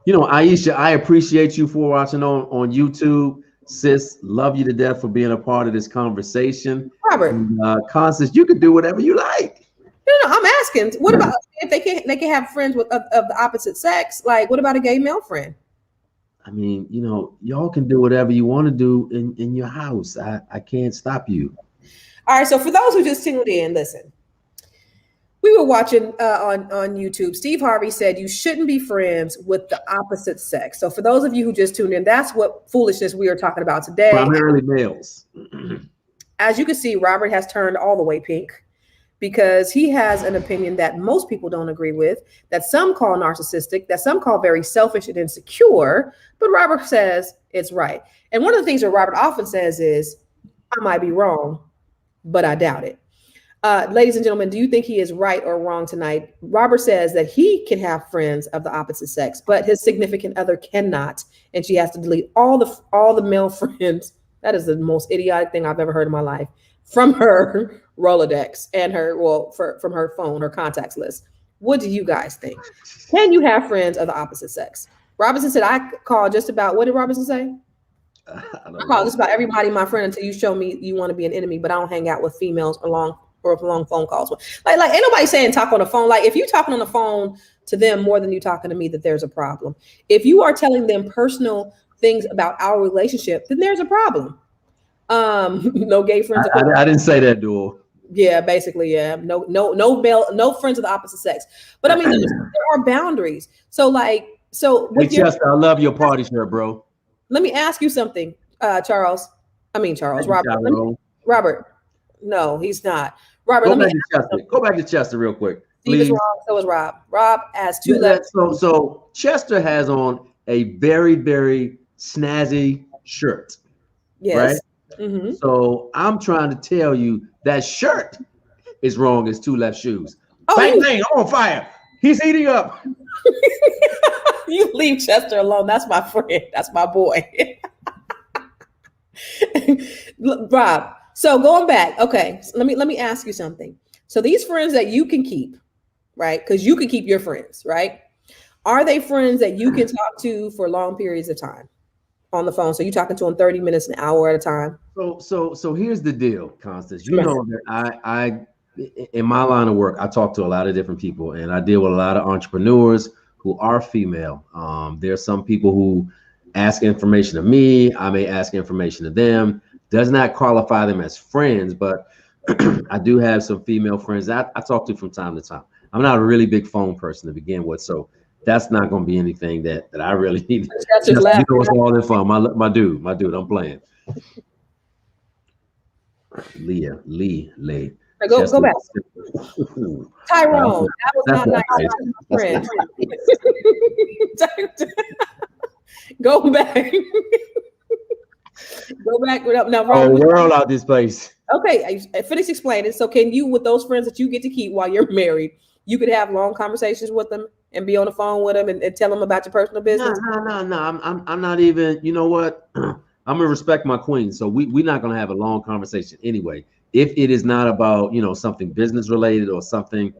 You know, Aisha, I appreciate you for watching on YouTube. Sis, love you to death for being a part of this conversation. Robert. And, Constance, you can do whatever you like. No, I'm asking. What about if they can have friends of the opposite sex? Like, what about a gay male friend? I mean, you know, y'all can do whatever you want to do in your house. I can't stop you. All right. So for those who just tuned in, listen. We were watching on YouTube. Steve Harvey said you shouldn't be friends with the opposite sex. So for those of you who just tuned in, that's what foolishness we are talking about today. Primarily males. As you can see, Robert has turned all the way pink because he has an opinion that most people don't agree with, that some call narcissistic, that some call very selfish and insecure, but Robert says it's right. And one of the things that Robert often says is, I might be wrong, but I doubt it. Ladies and gentlemen, do you think he is right or wrong tonight? Robert says that he can have friends of the opposite sex, but his significant other cannot, and she has to delete all the male friends. That is the most idiotic thing I've ever heard in my life from her Rolodex and from her phone, her contacts list. What do you guys think? Can you have friends of the opposite sex? Robinson said, I call just about, what did Robinson say? I call just about everybody my friend until you show me you want to be an enemy, but I don't hang out with females for long phone calls. Like ain't nobody saying talk on the phone. Like if you talking on the phone to them more than you talking to me, that there's a problem. If you are telling them personal things about our relationship, then there's a problem. No gay friends. I didn't say that, Duel. Yeah, basically, yeah. No friends of the opposite sex. But I mean, there are boundaries. So like, hey, Chester, I love your party shirt, bro. Let me ask you something, Charles. Robert. No, he's not. Robert, Go back to Chester real quick. Steve is wrong, so is Rob. Rob has two left. So Chester has on a very, very snazzy shirt. Yes. Right? Mm-hmm. So I'm trying to tell you that shirt is wrong as two left shoes. Oh, bang, bang, on fire. He's heating up. You leave Chester alone. That's my friend. That's my boy. Rob, so going back, okay, so let me ask you something. So these friends that you can keep, right? Because you can keep your friends, right? Are they friends that you can talk to for long periods of time on the phone? So you're talking to them 30 minutes, an hour at a time. So here's the deal, Constance. You know that I in my line of work, I talk to a lot of different people, and I deal with a lot of entrepreneurs who are female. There are some people who ask information to me. I may ask information to them. Does not qualify them as friends, but I do have some female friends I talk to from time to time. I'm not a really big phone person to begin with, so that's not going to be anything that I really need. You know, it's all in fun. My dude, I'm playing. Lee. Go back. Tyrone, that was not nice. Friend. Go back. Go back. Now, Rob, world out this place. Okay, I finished explaining. So, can you, with those friends that you get to keep while you're married, you could have long conversations with them and be on the phone with them and tell them about your personal business? No. I'm not even. You know what? I'm gonna respect my queen, so we're not gonna have a long conversation anyway. If it is not about something business related or something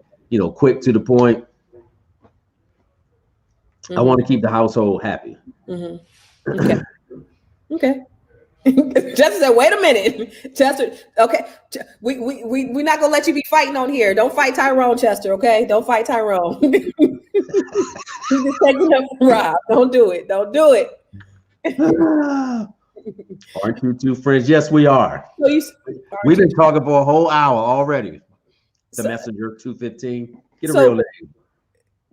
quick to the point, I want to keep the household happy. Okay. Okay. Chester said, "Wait a minute, Chester. Okay, we're not gonna let you be fighting on here. Don't fight Tyrone, Chester. Okay, don't fight Tyrone. He's just taking up for Rob. Don't do it. Don't do it." Aren't you two friends? Yes, we are. We've been talking for a whole hour already. The messenger 215. Get a real name.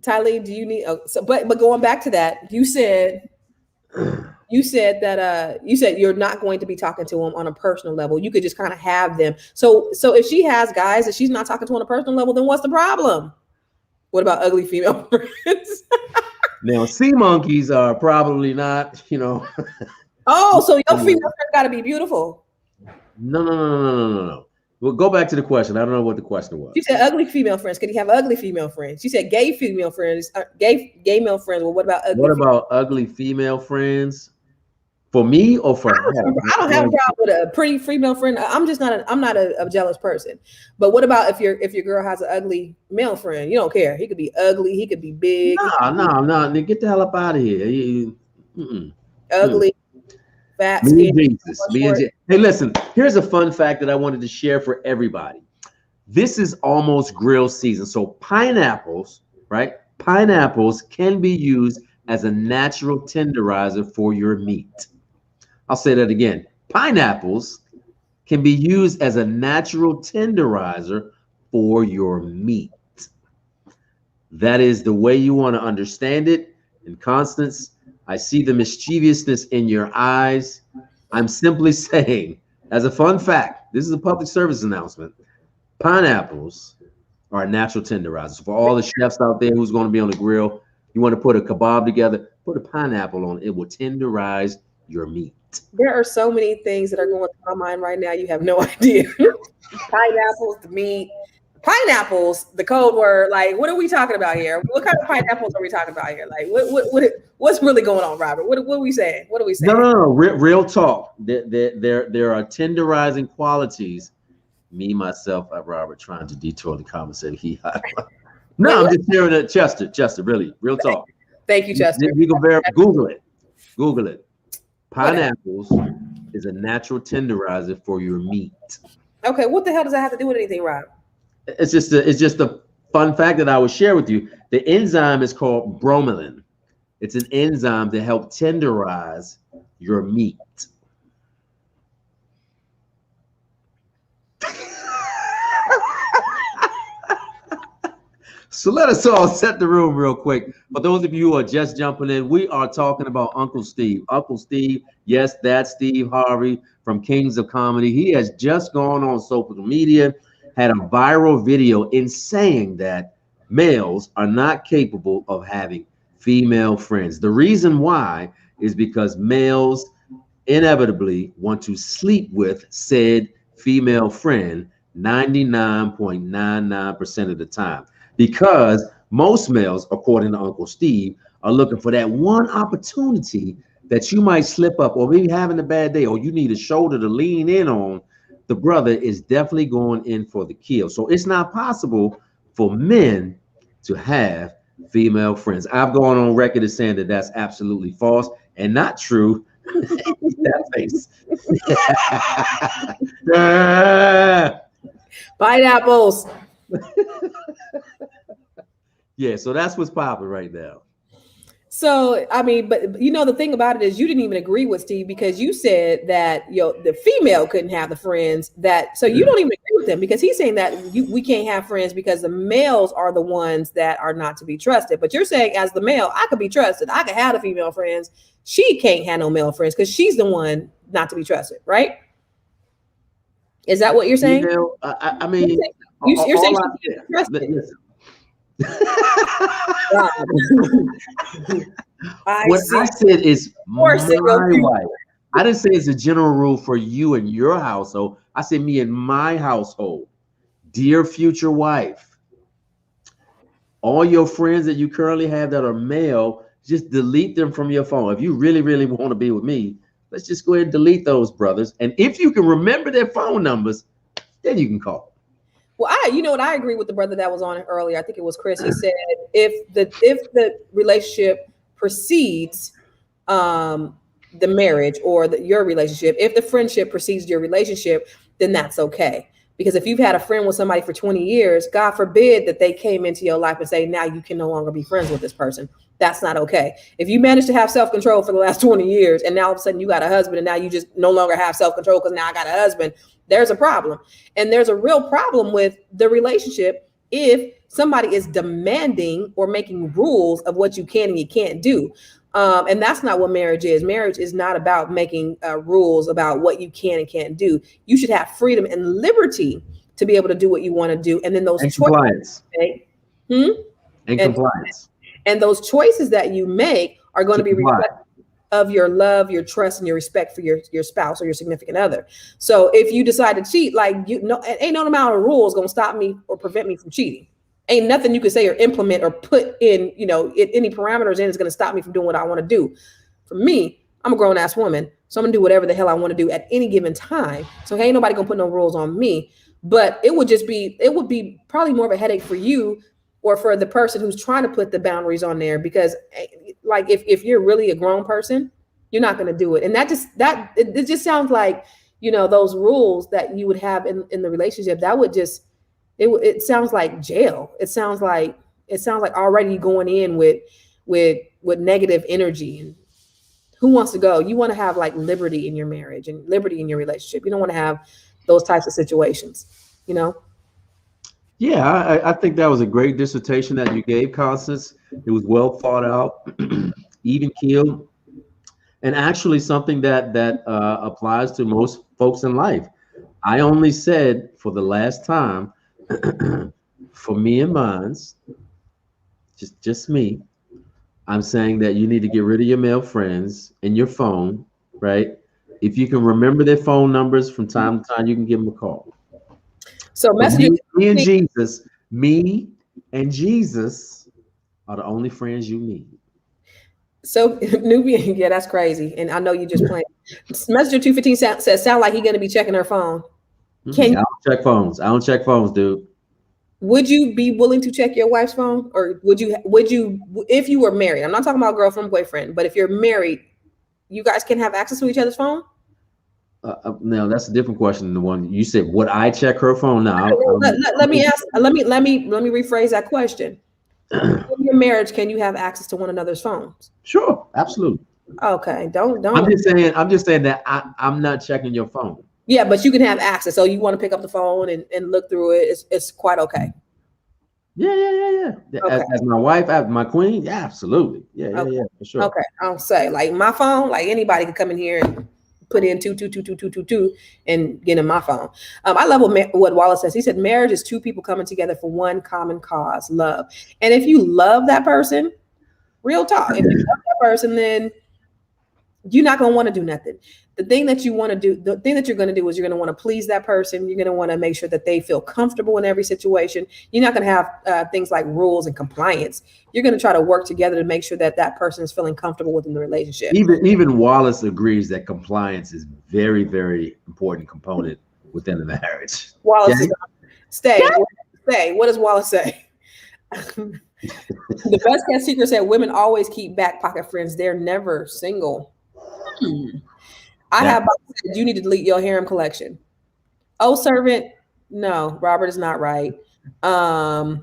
Tylee, do you need? But going back to that, you said that you said you're not going to be talking to them on a personal level. You could just kind of have them. So if she has guys that she's not talking to on a personal level, then what's the problem? What about ugly female friends? Now, sea monkeys are probably not, Oh, so your female friend got to be beautiful. No. Well, go back to the question. I don't know what the question was. You said ugly female friends. Can you have ugly female friends? You said gay female friends, gay male friends. Well, what about ugly? What about ugly female friends? For me or for her? I don't have a problem with a pretty female friend. I'm not a jealous person. But what about if your girl has an ugly male friend? You don't care. He could be ugly. He could be big. No. Get the hell up out of here. Ugly. Fat, hey, listen, here's a fun fact that I wanted to share for everybody. This is almost grill season. So pineapples, right? Pineapples can be used as a natural tenderizer for your meat. I'll say that again. Pineapples can be used as a natural tenderizer for your meat. That is the way you want to understand it. And Constance, I see the mischievousness in your eyes. I'm simply saying, as a fun fact, this is a public service announcement. Pineapples are a natural tenderizer. For all the chefs out there who's going to be on the grill, you want to put a kebab together, put a pineapple on it. It will tenderize your meat. There are so many things that are going through my mind right now. You have no idea. Pineapples, the meat. Pineapples, the code word. Like, what are we talking about here? What kind of pineapples are we talking about here? Like, what's really going on, Robert? What are we saying? What are we saying? No. Real talk. There are tenderizing qualities. Me, myself, Robert, trying to detour the conversation. No, I'm just hearing it. Chester, really, real talk. Thank you, Chester. You can Google it. Pineapples is a natural tenderizer for your meat. Okay, what the hell does that have to do with anything, Rob? It's just a fun fact that I would share with you. The enzyme is called bromelain. It's an enzyme to help tenderize your meat. So let us all set the room real quick. For those of you who are just jumping in, we are talking about Uncle Steve. Uncle Steve, yes, that's Steve Harvey from Kings of Comedy. He has just gone on social media, had a viral video in saying that males are not capable of having female friends. The reason why is because males inevitably want to sleep with said female friend 99.99% of the time. Because most males, according to Uncle Steve, are looking for that one opportunity that you might slip up, or maybe having a bad day, or you need a shoulder to lean in on. The brother is definitely going in for the kill. So it's not possible for men to have female friends. I've gone on record as saying that that's absolutely false and not true. That face. Pineapples. Yeah, so that's what's popping right now. So, I mean, but you know, the thing about it is you didn't even agree with Steve, because you said that the female couldn't have the friends that, so you don't even agree with him, because he's saying that we can't have friends because the males are the ones that are not to be trusted. But you're saying as the male, I could be trusted. I could have the female friends. She can't have no male friends because she's the one not to be trusted, right? Is that what you're saying? Female, I mean, you're saying she can't be trusted. What I said is my wife. I didn't say it's a general rule for you and your household. I said me and my household. Dear future wife, all your friends that you currently have that are male, just delete them from your phone. If you really, really want to be with me, let's just go ahead and delete those brothers. And if you can remember their phone numbers, then you can call. Well, you know what? I agree with the brother that was on earlier. I think it was Chris. He said if the relationship precedes the marriage or your relationship, if the friendship precedes your relationship, then that's okay. Because if you've had a friend with somebody for 20 years, God forbid that they came into your life and say, now you can no longer be friends with this person. That's not okay. If you managed to have self-control for the last 20 years and now all of a sudden you got a husband and now you just no longer have self-control because now I got a husband, there's a problem. And there's a real problem with the relationship if somebody is demanding or making rules of what you can and you can't do. And that's not what marriage is. Marriage is not about making rules about what you can and can't do. You should have freedom and liberty to be able to do what you want to do. And then those choices. Compliance. And those choices that you make are going to be reflective of your love, your trust, and your respect for your spouse or your significant other. So if you decide to cheat, ain't no amount of rules going to stop me or prevent me from cheating. Ain't nothing you can say or implement or put in, any parameters in is going to stop me from doing what I want to do. For me, I'm a grown ass woman, so I'm gonna do whatever the hell I want to do at any given time. So ain't nobody gonna put no rules on me. But it would be probably more of a headache for you or for the person who's trying to put the boundaries on there, because like if you're really a grown person, you're not going to do it. And it just sounds like, those rules that you would have in the relationship, that would just, it sounds like jail. It sounds like already going in with negative energy. And who wants to go? You want to have like liberty in your marriage and liberty in your relationship. You don't want to have those types of situations, Yeah, I think that was a great dissertation that you gave, Constance. It was well thought out, even keeled, and actually something that applies to most folks in life. I only said for the last time, for me and mine's, just me, I'm saying that you need to get rid of your male friends in your phone, right? If you can remember their phone numbers from time to time, you can give them a call. So me and Jesus are the only friends you need. So Nubian, yeah, that's crazy. And I know you just playing. Messenger 215 says sound like he's gonna be checking her phone. I don't check phones. I don't check phones, dude. Would you be willing to check your wife's phone, or would you if you were married? I'm not talking about girlfriend, boyfriend, but if you're married, you guys can have access to each other's phone. No, that's a different question than the one you said. Would I check her phone? No. Let me rephrase that question. In your marriage, can you have access to one another's phones? Sure, absolutely. Okay, don't. I'm just saying that I'm not checking your phone. Yeah, but you can have access. So you want to pick up the phone and look through it. It's quite okay. Yeah. Okay. As my wife, as my queen, yeah, absolutely. Yeah, for sure. Okay, I'll say like my phone, like anybody can come in here and put in 2222222 and get in my phone. I love what Wallace says. He said marriage is two people coming together for one common cause, love. And if you love that person, real talk, if you love that person, then you're not going to want to do nothing. The thing that you want to do, the thing that you're going to do is you're going to want to please that person. You're going to want to make sure that they feel comfortable in every situation. You're not going to have things like rules and compliance. You're going to try to work together to make sure that that person is feeling comfortable within the relationship. Even Wallace agrees that compliance is very, very important component within the marriage. Wallace, stay. What does Wallace say? The best kept secret said women always keep back pocket friends. They're never single. I have said you need to delete your harem collection. Oh, servant, no, Robert is not right. Royal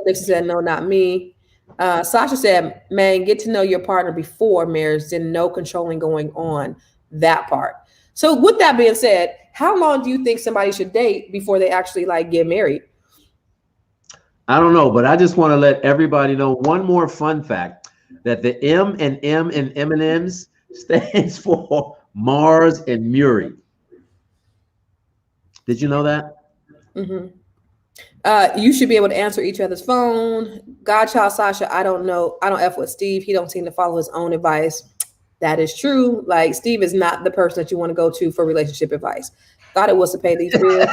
Dixon said no, not me. Sasha said, man, get to know your partner before marriage, then no controlling going on. That part. So with that being said, how long do you think somebody should date before they actually like get married? I don't know, but I just want to let everybody know one more fun fact, that the M in M&M's stands for Mars and Muri. Did you know that? Mm-hmm. You should be able to answer each other's phone. Godchild Sasha, I don't know. I don't F with Steve. He don't seem to follow his own advice. That is true. Like Steve is not the person that you want to go to for relationship advice. Thought it was to pay these bills.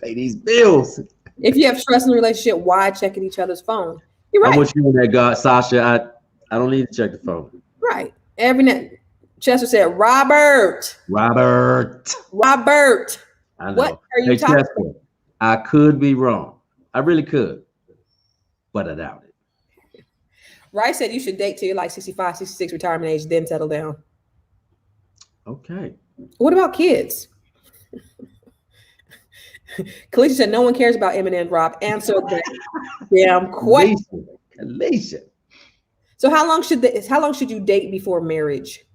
Pay these bills. If you have trust in the relationship, why checking each other's phone? You're right. I'm with you on that, God, Sasha. I don't need to check the phone. Right. Every night. Chester said, Robert. I know. What are you talking about? I could be wrong. I really could, but I doubt it. Rice said you should date till you're like 65, 66 retirement age, then settle down. Okay. What about kids? Kalisha said no one cares about Eminem, Rob. Answer that damn question. Kalisha. So how long should you date before marriage?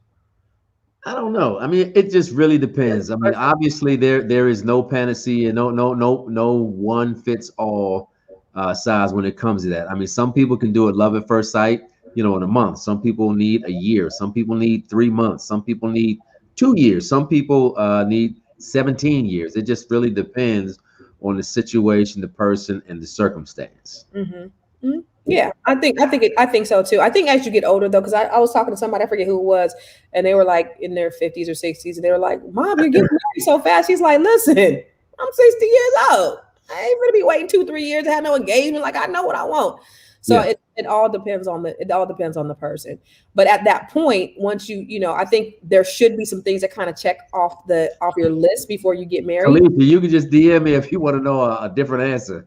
I don't know. I mean, it just really depends. I mean, obviously there is no panacea, no one fits all size when it comes to that. I mean, some people can do it love at first sight, in a month. Some people need a year. Some people need 3 months. Some people need 2 years. Some people need 17 years. It just really depends on the situation, the person, and the circumstance. Mm-hmm. Mm-hmm. Yeah, I think so too. I think as you get older though, because I was talking to somebody, I forget who it was, and they were like in their 50s or 60s, and they were like, Mom, you're getting married so fast. She's like, listen, I'm 60 years old. I ain't gonna be waiting 2-3 years to have no engagement. Like I know what I want. So yeah. It all depends on the person. But at that point, once I think there should be some things that kind of check off your list before you get married. Alicia, you can just DM me if you want to know a different answer.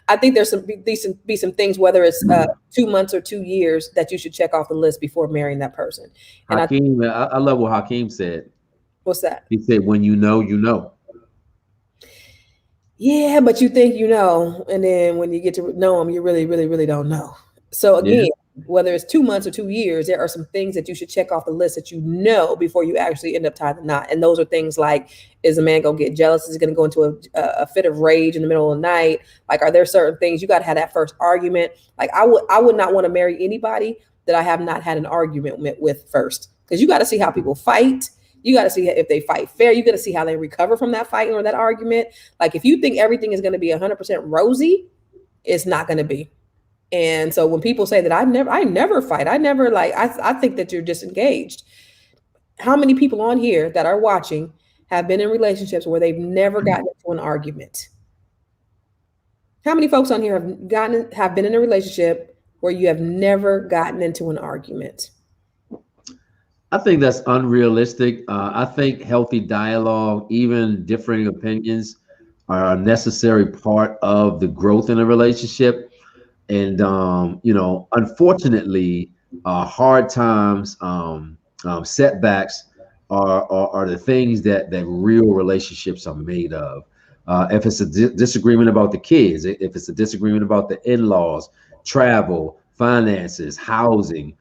I think there's some things, whether it's 2 months or 2 years, that you should check off the list before marrying that person. And Hakeem, I love what Hakeem said. What's that? He said, when you know, you know. Yeah, but you think you know, and then when you get to know them, you really, really, really don't know. So again, whether it's 2 months or 2 years, there are some things that you should check off the list that you know before you actually end up tying the knot. And those are things like, is a man gonna get jealous? Is he gonna go into a fit of rage in the middle of the night? Like, are there certain things you got to have that first argument? Like, I would not want to marry anybody that I have not had an argument with first, because you got to see how people fight. You got to see if they fight fair. You got to see how they recover from that fight or that argument. Like, if you think everything is going to be 100% rosy, it's not going to be. And so when people say that I never fight, I think that you're disengaged. How many people on here that are watching have been in relationships where they've never gotten into an argument? How many folks on here have been in a relationship where you have never gotten into an argument? I think that's unrealistic. I think healthy dialogue, even differing opinions, are a necessary part of the growth in a relationship. And unfortunately, hard times, setbacks are the things that real relationships are made of. If it's a disagreement about the kids, if it's a disagreement about the in-laws, travel, finances, housing,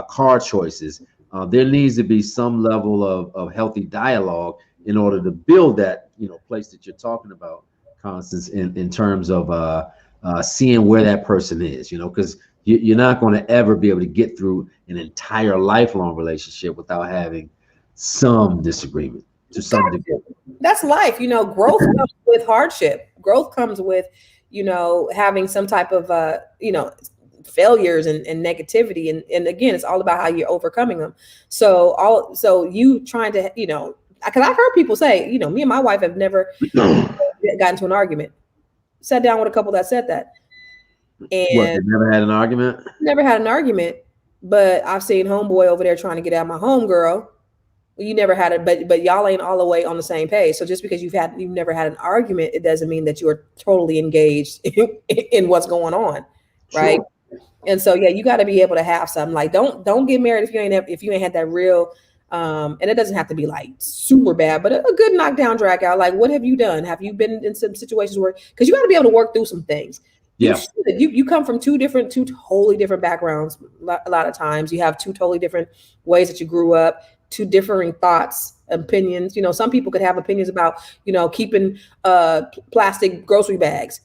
car choices. There needs to be some level of healthy dialogue in order to build that, place that you're talking about, Constance, in terms of seeing where that person is, because you're not going to ever be able to get through an entire lifelong relationship without having some disagreement to some degree. That's life. Growth comes with hardship. Growth comes with, having some type of, failures and negativity. And again, it's all about how you're overcoming them. So you trying to, because I've heard people say, me and my wife have never gotten into an argument. Sat down with a couple that said that. And they never had an argument? Never had an argument, but I've seen homeboy over there trying to get at my homegirl. You never had it, but y'all ain't all the way on the same page. So just because you've never had an argument, it doesn't mean that you are totally engaged in what's going on, right? Sure. And so yeah, you got to be able to have something. Like don't get married if you ain't had that real. And it doesn't have to be like super bad, but a good knockdown drag out. Like, what have you done? Have you been in some situations where, because you got to be able to work through some things. Yeah. You come from two totally different backgrounds. A lot of times you have two totally different ways that you grew up, two differing thoughts, opinions. Some people could have opinions about, keeping plastic grocery bags.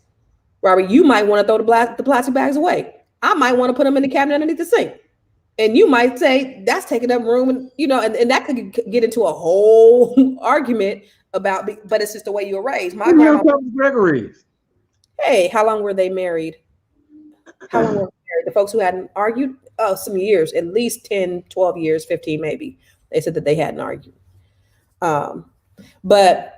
Robert, you might want to throw the plastic bags away. I might want to put them in the cabinet underneath the sink. And you might say that's taking up room, and that could get into a whole argument about, but it's just the way you were raised. My grandma, Gregory. Hey, how long were they married? How long were they married? The folks who hadn't argued? Oh, some years, at least 10, 12 years, 15 maybe. They said that they hadn't argued. But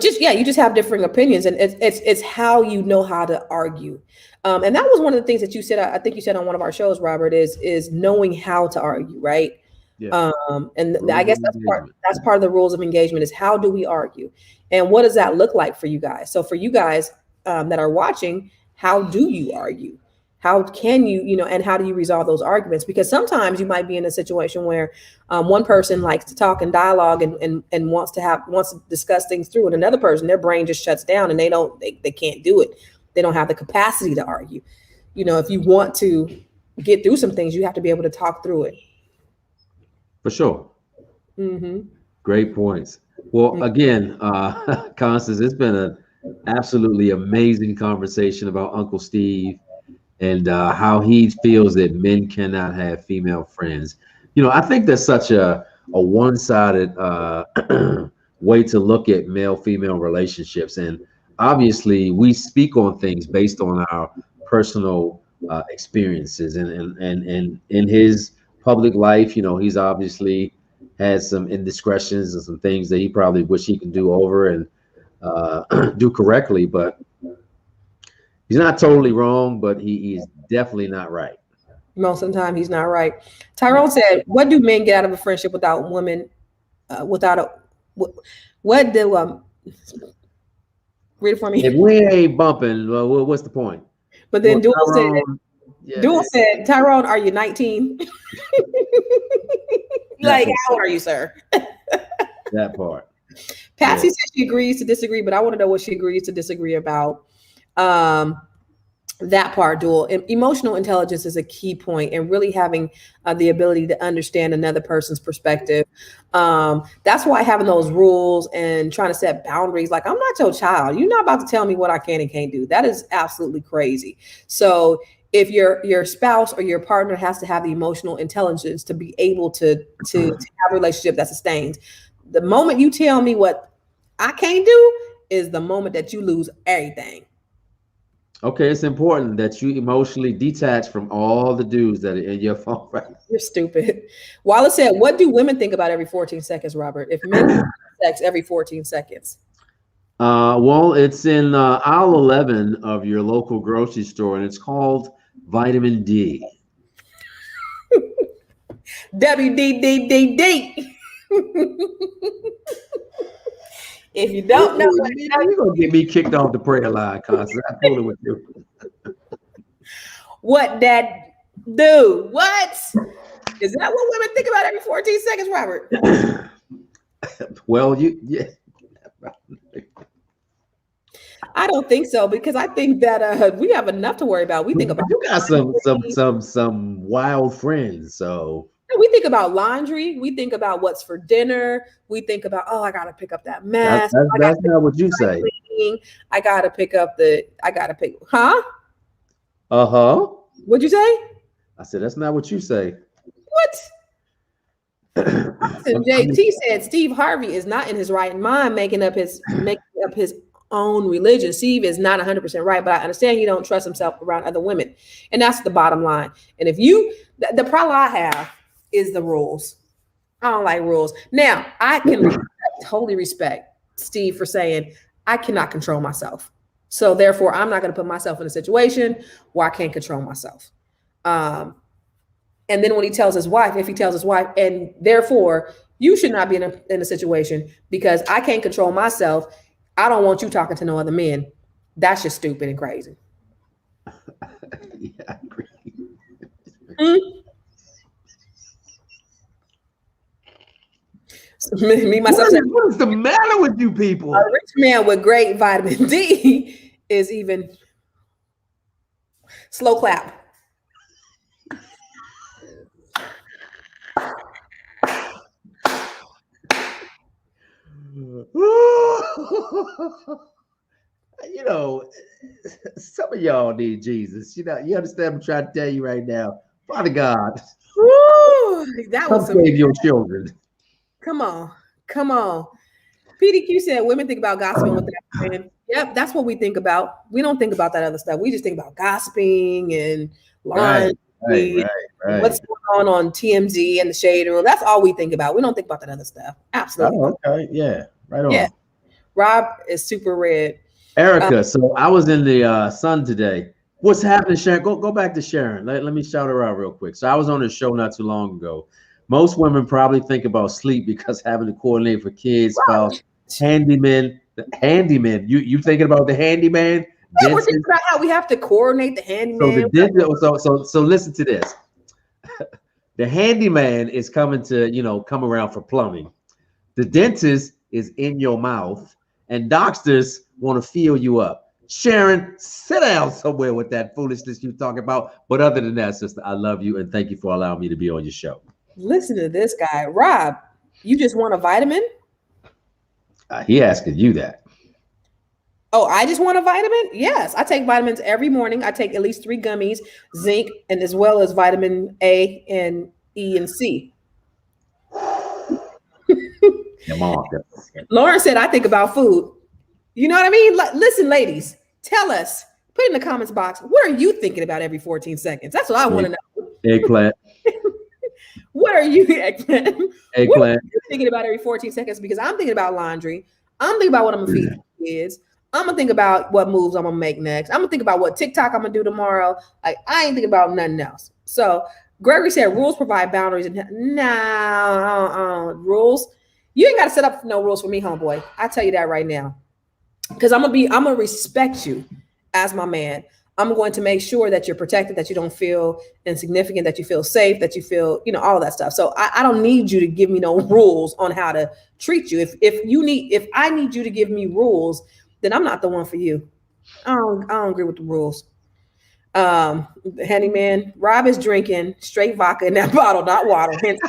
just, yeah, you just have differing opinions, and it's how you know how to argue. And that was one of the things that you said, I think you said on one of our shows, Robert, is knowing how to argue, right? Yeah. I guess that's part of the rules of engagement, is how do we argue? And what does that look like for you guys? So for you guys that are watching, how do you argue? How can you, and how do you resolve those arguments? Because sometimes you might be in a situation where one person likes to talk and dialogue and wants to discuss things through, and another person, their brain just shuts down and they can't do it. They don't have the capacity to argue. If you want to get through some things, you have to be able to talk through it. For sure. Mm-hmm. Great points. Well, again, Constance, it's been an absolutely amazing conversation about Uncle Steve and how he feels that men cannot have female friends. I think that's such a one-sided way to look at male-female relationships. And obviously, we speak on things based on our personal experiences. And in his public life, he's obviously had some indiscretions and some things that he probably wish he could do over and do correctly. But he's not totally wrong, but he is definitely not right. Most of the time, he's not right. Tyrone said, "What do men get out of a friendship without women? What do read it for me? If we ain't bumping, well, what's the point?" But then Dual said, "Tyrone, are you 19?" Like, how old are you, sir? That part. Patsy said she agrees to disagree, but I want to know what she agrees to disagree about. That part, Dual. Emotional intelligence is a key point, and really having the ability to understand another person's perspective. That's why having those rules and trying to set boundaries, like, I'm not your child. You're not about to tell me what I can and can't do. That is absolutely crazy. So if your spouse or your partner has to have the emotional intelligence to be able to have a relationship that sustains. The moment you tell me what I can't do is the moment that you lose everything. Okay, it's important that you emotionally detach from all the dudes that are in your phone. Right? You're stupid. Wallace said, "What do women think about every 14 seconds, Robert? If men have sex every 14 seconds?" Well, it's in aisle 11 of your local grocery store, and it's called vitamin D. WDDDD. If you don't know, you're gonna get me kicked off the prayer line, Constance. I'm fooling with you. What that do? What is that? What women think about every 14 seconds, Robert? Well, yeah. I don't think so, because I think that we have enough to worry about. We think about you got some wild friends, so we think about laundry. We think about what's for dinner. We think about, oh, I gotta pick up that mess. that's not what you say. I gotta pick up huh? Uh-huh. What'd you say? I said that's not what you say. What? Listen, JT said Steve Harvey is not in his right mind making up his own religion. Steve is not 100% right, but I understand he don't trust himself around other women. And that's the bottom line. And if the problem I have is the rules. I don't like rules. Now, I can totally respect Steve for saying, I cannot control myself. So therefore, I'm not going to put myself in a situation where I can't control myself. And then when he tells his wife, and therefore, you should not be in a situation because I can't control myself. I don't want you talking to no other men. That's just stupid and crazy. Yeah, I agree. So me myself. What is the matter with you people? A rich man with great vitamin D is even slow clap. You know, some of y'all need Jesus. You know, you understand? I'm trying to tell you right now, Father God, that was save your children. Come on. PDQ said women think about gossiping with their friend. Yep, that's what we think about. We don't think about that other stuff. We just think about gossiping and lying. Right. What's going on TMZ and the Shade Room. That's all we think about. We don't think about that other stuff. Absolutely. Oh, okay. Yeah. Right on. Yeah. Rob is super red. Erica, so I was in the Sun today. What's happening, Sharon? Go back to Sharon. Let me shout her out real quick. So I was on a show not too long ago. Most women probably think about sleep because having to coordinate for kids, spouse, handyman. You thinking about the handyman? Yeah, we're thinking about how we have to coordinate the handyman. So listen to this. The handyman is coming to come around for plumbing. The dentist is in your mouth, and doctors want to feel you up. Sharon, sit down somewhere with that foolishness you're talking about. But other than that, sister, I love you and thank you for allowing me to be on your show. Listen to this guy, Rob. You just want a vitamin? He asking you that. Oh, I just want a vitamin? Yes, I take vitamins every morning. I take at least 3 gummies, zinc, and as well as vitamin A and E and C. Come on. Lauren said, I think about food. You know what I mean? Listen, ladies, tell us. Put in the comments box, what are you thinking about every 14 seconds? That's what I want to know. Eggplant. What are you, Eggplant? Eggplant. What are you thinking about every 14 seconds? Because I'm thinking about laundry. I'm thinking about what I'm going to feed the kids. I'm going to think about what moves I'm going to make next. I'm going to think about what TikTok I'm going to do tomorrow. Like, I ain't thinking about nothing else. So Gregory said rules provide boundaries. Rules. You ain't got to set up no rules for me, homeboy. I tell you that right now. Because I'm going to respect you as my man. I'm going to make sure that you're protected, that you don't feel insignificant, that you feel safe, that you feel, all of that stuff. So I don't need you to give me no rules on how to treat you. If I need you to give me rules, then I'm not the one for you. I don't agree with the rules. Handyman, Rob is drinking straight vodka in that bottle, not water. Hence,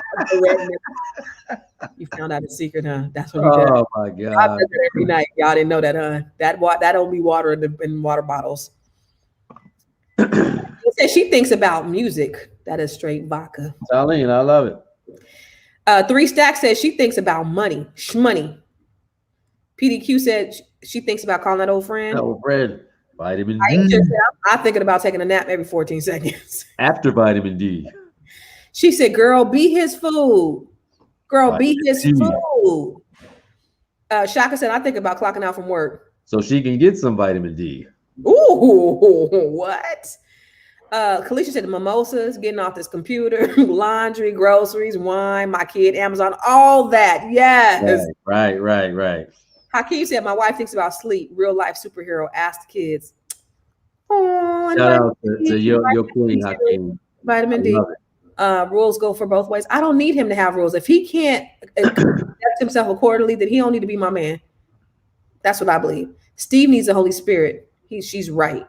you found out a secret, huh? That's what he did. Oh my God! Rob does it every night. Y'all didn't know that, huh? That only water in water bottles. She said she thinks about music. That is straight vodka. Darlene, I love it. 3 Stack says she thinks about money. Shmoney. PDQ said she thinks about calling that old friend. Old friend. Vitamin D. D. I'm thinking about taking a nap every 14 seconds. After vitamin D. She said, girl, be his food. Girl, be his food. Shaka said, I think about clocking out from work. So she can get some vitamin D. Ooh, what? Kalisha said mimosas, getting off this computer, laundry, groceries, wine, my kid, Amazon, all that. Yes. Right. Hakeem said, my wife thinks about sleep, real life superhero, ask the kids. Oh, shout out to your queen, Hakeem. Vitamin D. Rules go for both ways. I don't need him to have rules. If he can't conduct himself accordingly, then he don't need to be my man. That's what I believe. Steve needs the Holy Spirit. She's right.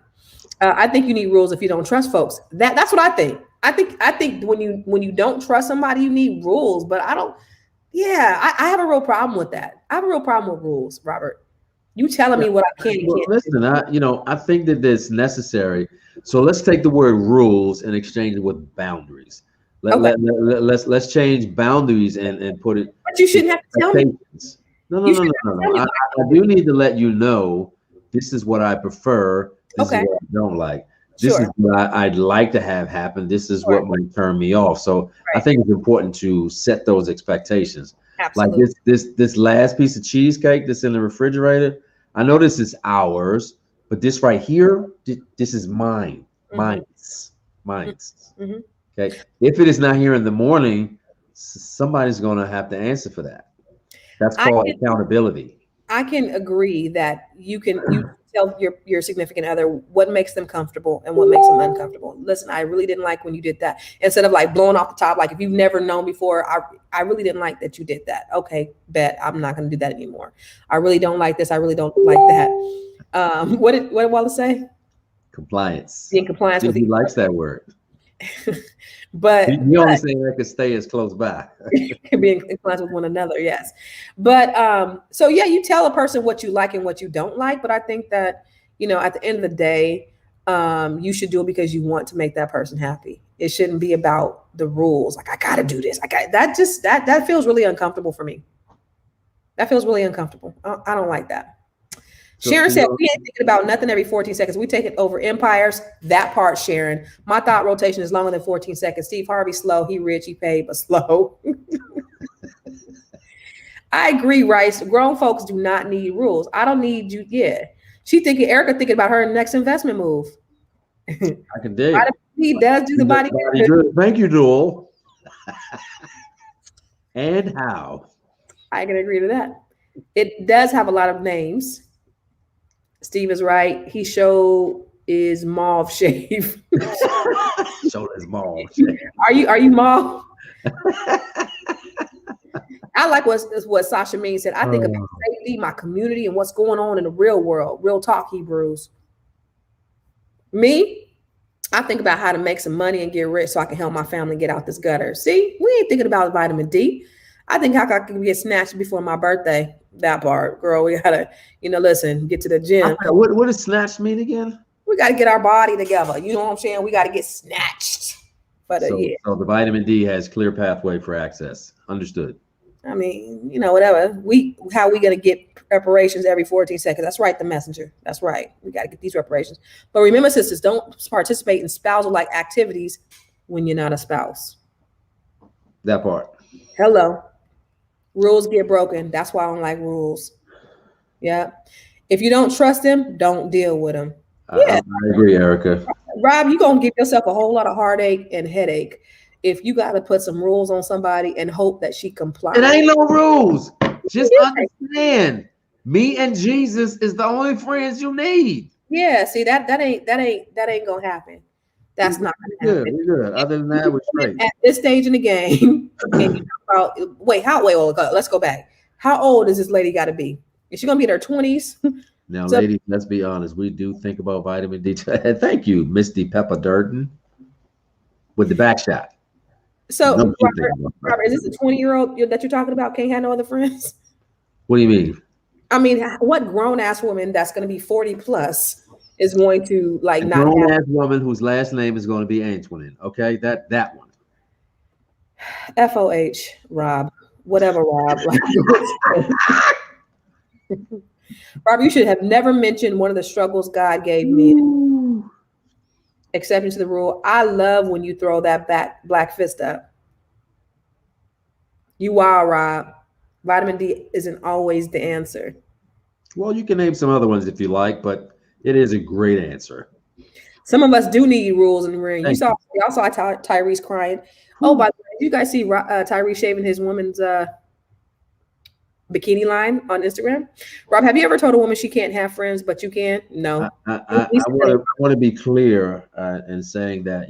I think you need rules if you don't trust folks. That's what I think. I think when you don't trust somebody, you need rules. But I don't. Yeah, I have a real problem with that. I have a real problem with rules, Robert. You telling me what I can and can't. Listen, I think that it's necessary. So let's take the word rules and exchange it with boundaries. Let's change boundaries and put it. But you shouldn't have to tell me. No. I do need to let you know this is what I prefer. This is what I don't like. This is what I'd like to have happen. This is what might turn me off. So I think it's important to set those expectations. Absolutely. Like this last piece of cheesecake that's in the refrigerator. I know this is ours, but this right here, this is mine. Mine's. Mm-hmm. Okay. If it is not here in the morning, somebody's going to have to answer for that. That's called accountability. I can agree that you tell your significant other what makes them comfortable and what makes them uncomfortable. Listen, I really didn't like when you did that. Instead of like blowing off the top, like if you've never known before, I really didn't like that you did that. Okay, bet I'm not going to do that anymore. I really don't like this. I really don't like that. What did Wallace say? Compliance. Being compliance with he likes that word. But you only say that could stay as close by. Being compliant with one another, yes. But so yeah, you tell a person what you like and what you don't like. But I think that, at the end of the day, you should do it because you want to make that person happy. It shouldn't be about the rules. Like I gotta do this. That feels really uncomfortable for me. That feels really uncomfortable. I don't like that. Sharon said, we ain't thinking about nothing every 14 seconds. We take it over empires. That part, Sharon. My thought rotation is longer than 14 seconds. Steve Harvey, slow. He rich, he paid, but slow. I agree, Rice. Grown folks do not need rules. I don't need you. Yeah. Erica thinking about her next investment move. I can dig. He does do the body. Thank you, Joel. And how? I can agree to that. It does have a lot of names. Steve is right. He is mauve shave. Show is mauve shave. Are you mauve? I like what Sasha Mean said. I think about safety, my community, and what's going on in the real world. Real talk, Hebrews. Me, I think about how to make some money and get rich so I can help my family get out this gutter. See, we ain't thinking about vitamin D. I think how I can get snatched before my birthday. That part, girl, we gotta, listen, get to the gym. What does snatch mean again? We gotta get our body together. You know what I'm saying? We gotta get snatched for the year. So the vitamin D has clear pathway for access. Understood. I mean, whatever. How we gonna get reparations every 14 seconds? That's right, the messenger. That's right. We gotta get these reparations. But remember, sisters, don't participate in spousal-like activities when you're not a spouse. That part. Hello. Rules get broken. That's why I don't like rules. Yeah. If you don't trust them, don't deal with them. Yeah. I agree, Erica. Rob, you're going to give yourself a whole lot of heartache and headache if you got to put some rules on somebody and hope that she complies. It ain't no rules. Just understand. Me and Jesus is the only friends you need. Yeah. See, that ain't going to happen. That's not going to happen. We're good. Other than that, we're straight. At this stage in the game, and let's go back. How old is this lady got to be? Is she going to be in her 20s? Now, ladies, let's be honest. We do think about vitamin D. Thank you, Misty Pepper Durden, with the back shot. So, Robert, is this a 20-year-old that you're talking about? Can't have no other friends? What do you mean? I mean, what grown-ass woman that's going to be 40 plus is going to not grown ass woman whose last name is going to be Antoine. Okay, that one. FOH, Rob. Whatever, Rob. Rob, you should have never mentioned one of the struggles God gave me. Exception to the rule. I love when you throw that black fist up. You wild, Rob. Vitamin D isn't always the answer. Well, you can name some other ones if you like, but it is a great answer. Some of us do need rules in the ring. Y'all saw Tyrese crying. Oh, by the way, did you guys see Tyrese shaving his woman's bikini line on Instagram? Rob, have you ever told a woman she can't have friends, but you can? No. I want to be clear in saying that,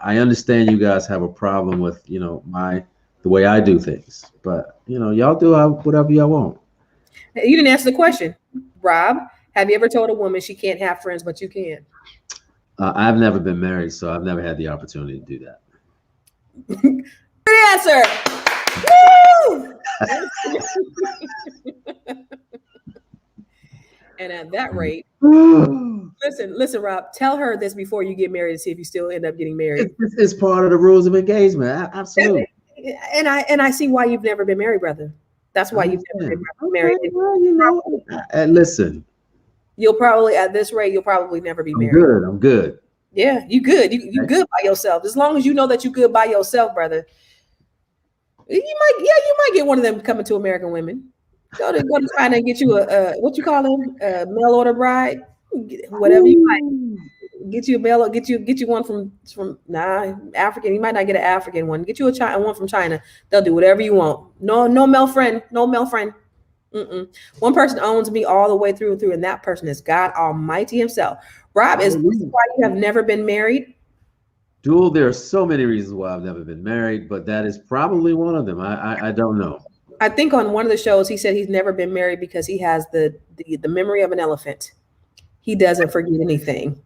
I understand you guys have a problem with, the way I do things, but, y'all do whatever y'all want. You didn't answer the question. Rob, have you ever told a woman she can't have friends, but you can? I've never been married, so I've never had the opportunity to do that. Good answer. Woo! And at that rate, listen, Rob, tell her this before you get married to see if you still end up getting married. It's part of the rules of engagement. Absolutely. And I see why you've never been married, brother. That's why you've never been married. Okay, well, you know, listen. You'll probably, at this rate, you'll probably never be married. I'm good. Yeah, you good. You good by yourself. As long as you know that you good by yourself, brother. You might get one of them coming to American Women. Go to China and get you a what you call them, a mail order bride, whatever you might get you a mail, get you one from African. You might not get an African one. Get you one from China. They'll do whatever you want. No male friend. One person owns me all the way through and through, and that person is God Almighty Himself. Rob, is this why you have never been married? Dual, there are so many reasons why I've never been married, but that is probably one of them. I don't know. I think on one of the shows he said he's never been married because he has the memory of an elephant. He doesn't forget anything.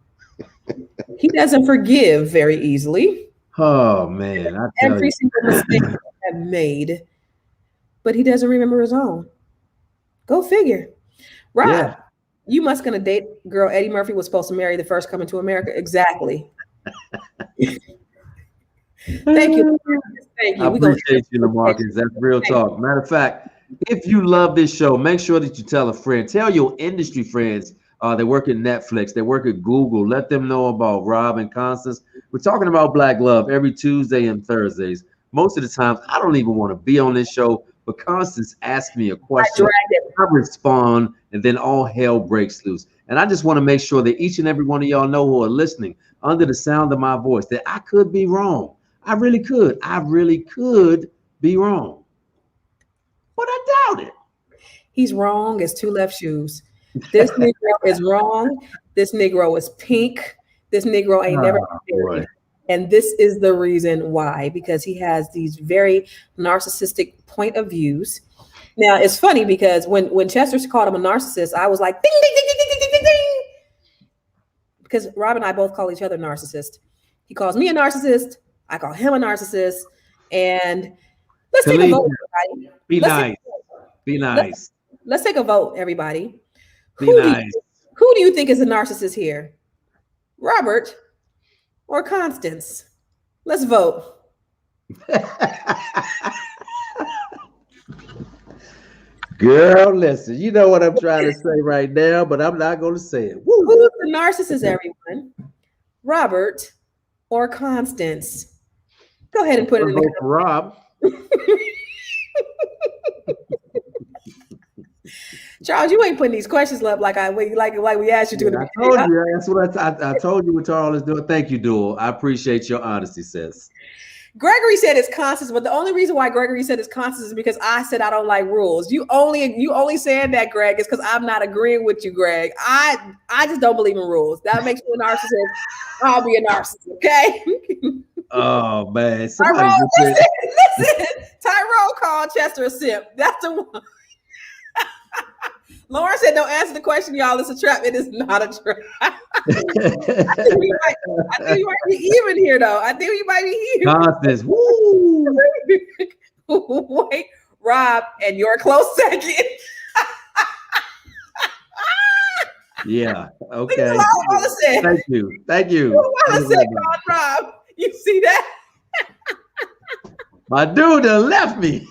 He doesn't forgive very easily. Oh man, every single mistake he have made, but he doesn't remember his own. Go figure. Rob, you must gonna date girl Eddie Murphy was supposed to marry the first coming to America. Exactly. Thank you. Thank you. I appreciate you, LaMarcus. That's real talk. Matter of fact, if you love this show, make sure that you tell a friend. Tell your industry friends. They work at Netflix. They work at Google. Let them know about Rob and Constance. We're talking about Black love every Tuesday and Thursdays. Most of the times, I don't even want to be on this show, but Constance asks me a question. I respond, and then all hell breaks loose. And I just want to make sure that each and every one of y'all know who are listening under the sound of my voice that I could be wrong. I really could. I really could be wrong. But I doubt it. He's wrong as two left shoes. This Negro is wrong. This Negro is pink. This Negro ain't never been married. And this is the reason why, because he has these very narcissistic point of views. Now, it's funny because when Chester called him a narcissist, I was like, ding, ding, ding, ding, ding, ding, ding. Because Rob and I both call each other narcissist. He calls me a narcissist. I call him a narcissist. And let's take a vote, everybody. Be nice. Be nice. Let's take a vote, everybody. Be nice. Who do you think is a narcissist here? Robert or Constance? Let's vote. Girl, listen, you know what I'm trying to say right now, but I'm not going to say it. Who's the narcissist, everyone? Robert or Constance? Go ahead and put it in the Rob. Charles, you ain't putting these questions up like we asked you to. I told you. That's what I told you what Charles is doing. Thank you, Dual. I appreciate your honesty, sis. Gregory said it's Constance, but the only reason why Gregory said it's Constance is because I said I don't like rules. You only saying that, Greg, is because I'm not agreeing with you, Greg. I just don't believe in rules. That makes you a narcissist. I'll be a narcissist, okay? Oh man. Tyrone, listen. Tyrone called Chester a simp. That's the one. Lauren said, "Don't answer the question, y'all. It's a trap. It is not a trap." I think you might be even here, though. I think you might be here. Constance, woo! Wait, Rob, and you're a close second. Yeah. Okay. Thank you. Thank you. Rob, you see that? My dude done left me.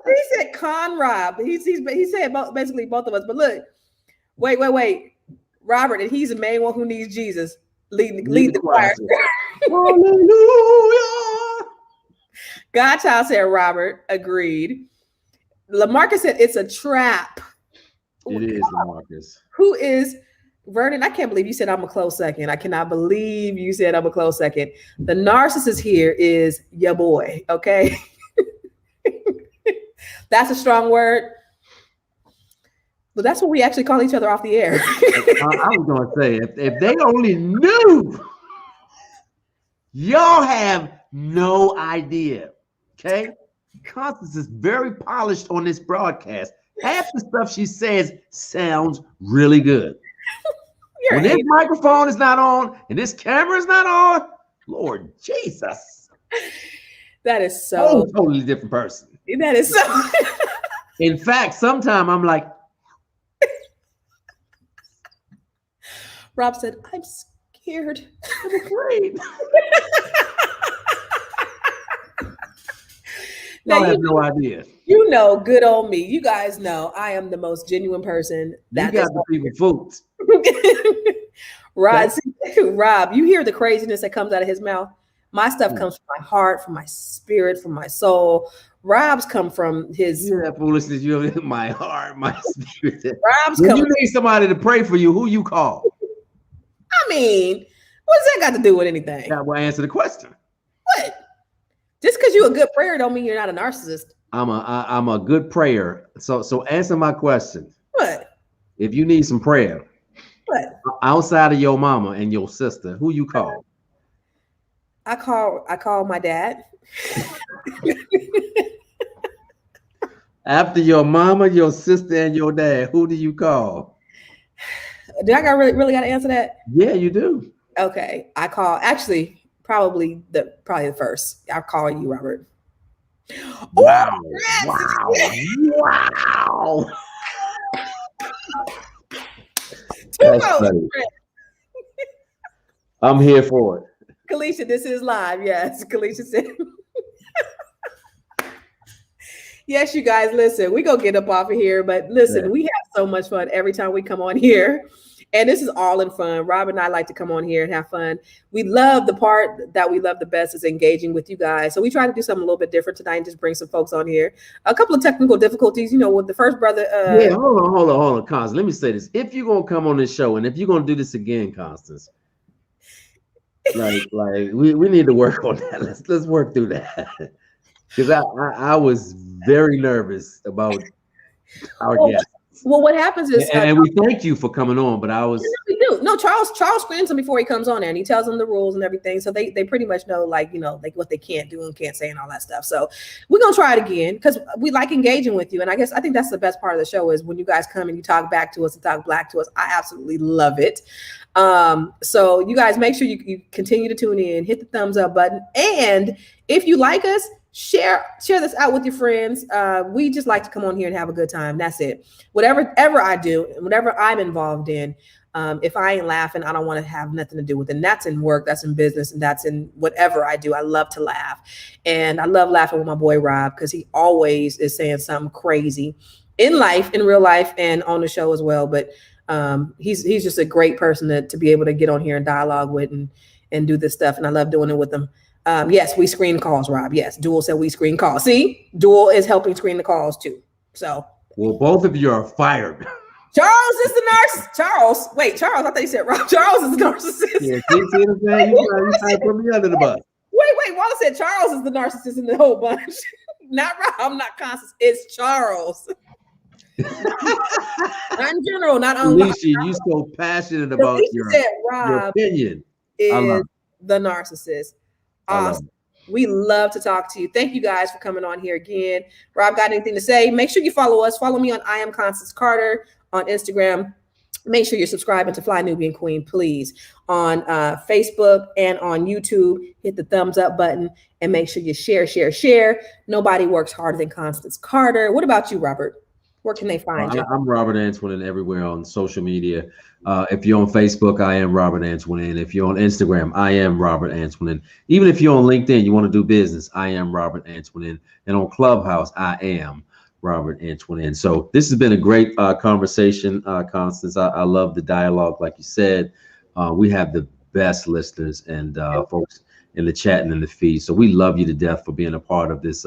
He said Con Rob. He said basically both of us. But look, wait. Robert, and he's the main one who needs Jesus. Lead the choir. Hallelujah. Godchild said Robert. Agreed. LaMarcus said it's a trap. It is LaMarcus. Who is Vernon? I can't believe you said I'm a close second. I cannot believe you said I'm a close second. The narcissist here is your boy, okay? That's a strong word. But that's what we actually call each other off the air. I was going to say, if they only knew, y'all have no idea, okay? Constance is very polished on this broadcast. half the stuff she says sounds really good. When this microphone is not on and this camera is not on, Lord Jesus. That is so totally different person. That is so. In fact, sometimes I'm like, Rob said, I'm scared. I'm afraid. Y'all have no idea. You know, good old me. You guys know I am the most genuine person. That you got the people fooled. Rob, you hear the craziness that comes out of his mouth? My stuff comes from my heart, from my spirit, from my soul. Rob's come from his. Yeah, foolishness. You know, my heart, my spirit. Rob's when you need somebody to pray for you, who you call? I mean, what's that got to do with anything? That will answer the question. What? Just because you're a good prayer don't mean you're not a narcissist. I'm a good prayer. So answer my question. What? If you need some prayer, what? Outside of your mama and your sister, who you call? I call my dad. After your mama, your sister, and your dad, who do you call? Do I really got to answer that? Yeah, you do. Okay, I call probably the first. I'll call you, Robert. Wow! Wow! That's funny. I'm here for it. Kalisha, this is live. Yes, Kalisha said. Yes, you guys, listen, we gonna get up off of here, but listen, we have so much fun every time we come on here. And this is all in fun. Rob and I like to come on here and have fun. We love the part that we love the best is engaging with you guys. So we try to do something a little bit different tonight and just bring some folks on here. A couple of technical difficulties, with the first brother. Yeah, hold on, Constance. Let me say this. If you're gonna come on this show and if you're gonna do this again, Constance, like we need to work on that. Let's work through that. Because I was very nervous about our guest. Well, what happens is, and we thank you for coming on, but I was. We do. No, Charles screens them before he comes on there, and he tells them the rules and everything, so they pretty much know, like what they can't do and can't say and all that stuff. So we're gonna try it again because we like engaging with you, and I think that's the best part of the show is when you guys come and you talk back to us and talk black to us. I absolutely love it. So you guys make sure you continue to tune in, hit the thumbs up button, and if you like us, share this out with your friends. We just like to come on here and have a good time. That's it. Whatever I do, whatever I'm involved in, if I ain't laughing, I don't want to have nothing to do with it. And that's in work, that's in business, and that's in whatever I do. I love to laugh. And I love laughing with my boy Rob because he always is saying something crazy in life, in real life, and on the show as well. But he's just a great person to be able to get on here and dialogue with and do this stuff. And I love doing it with him. Yes, we screen calls, Rob. Yes, Dual said we screen calls. See, Dual is helping screen the calls too. So, well, both of you are fired. Charles is the narcissist. Charles, I thought you said Rob. Charles is the narcissist. Yeah, see what I'm saying? You trying to put me under the bus. Wait. Wallace said Charles is the narcissist in the whole bunch. Not Rob, not Constance. It's Charles. Not in general, not on. Alicia, you so passionate about your opinion. Is the narcissist. Awesome. We love to talk to you. Thank you guys for coming on here again. Rob, got anything to say? Make sure you follow us. Follow me on I Am Constance Carter on Instagram. Make sure you're subscribing to Fly Nubian Queen, please. On Facebook and on YouTube, hit the thumbs up button and make sure you share. Nobody works harder than Constance Carter. What about you, Robert? Where can they find you? I'm Robert Antoine everywhere on social media. If you're on Facebook, I am Robert Antoine. If you're on Instagram, I am Robert Antoine. Even if you're on LinkedIn, you want to do business, I am Robert Antoine. And on Clubhouse, I am Robert Antoine. So this has been a great conversation, Constance. I love the dialogue, like you said. We have the best listeners and folks in the chat and in the feed. So we love you to death for being a part of this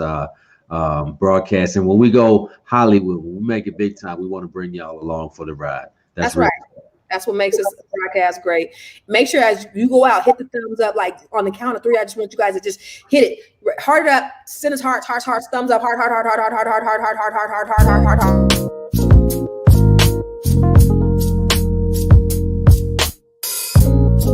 broadcast. And when we go Hollywood, when we make it big time, we want to bring y'all along for the ride. That's right. That's what makes this broadcast great. Make sure as you go out, hit the thumbs up, like on the count of 3. I just want you guys to just hit it. Heart up, send us hearts, thumbs up, heart.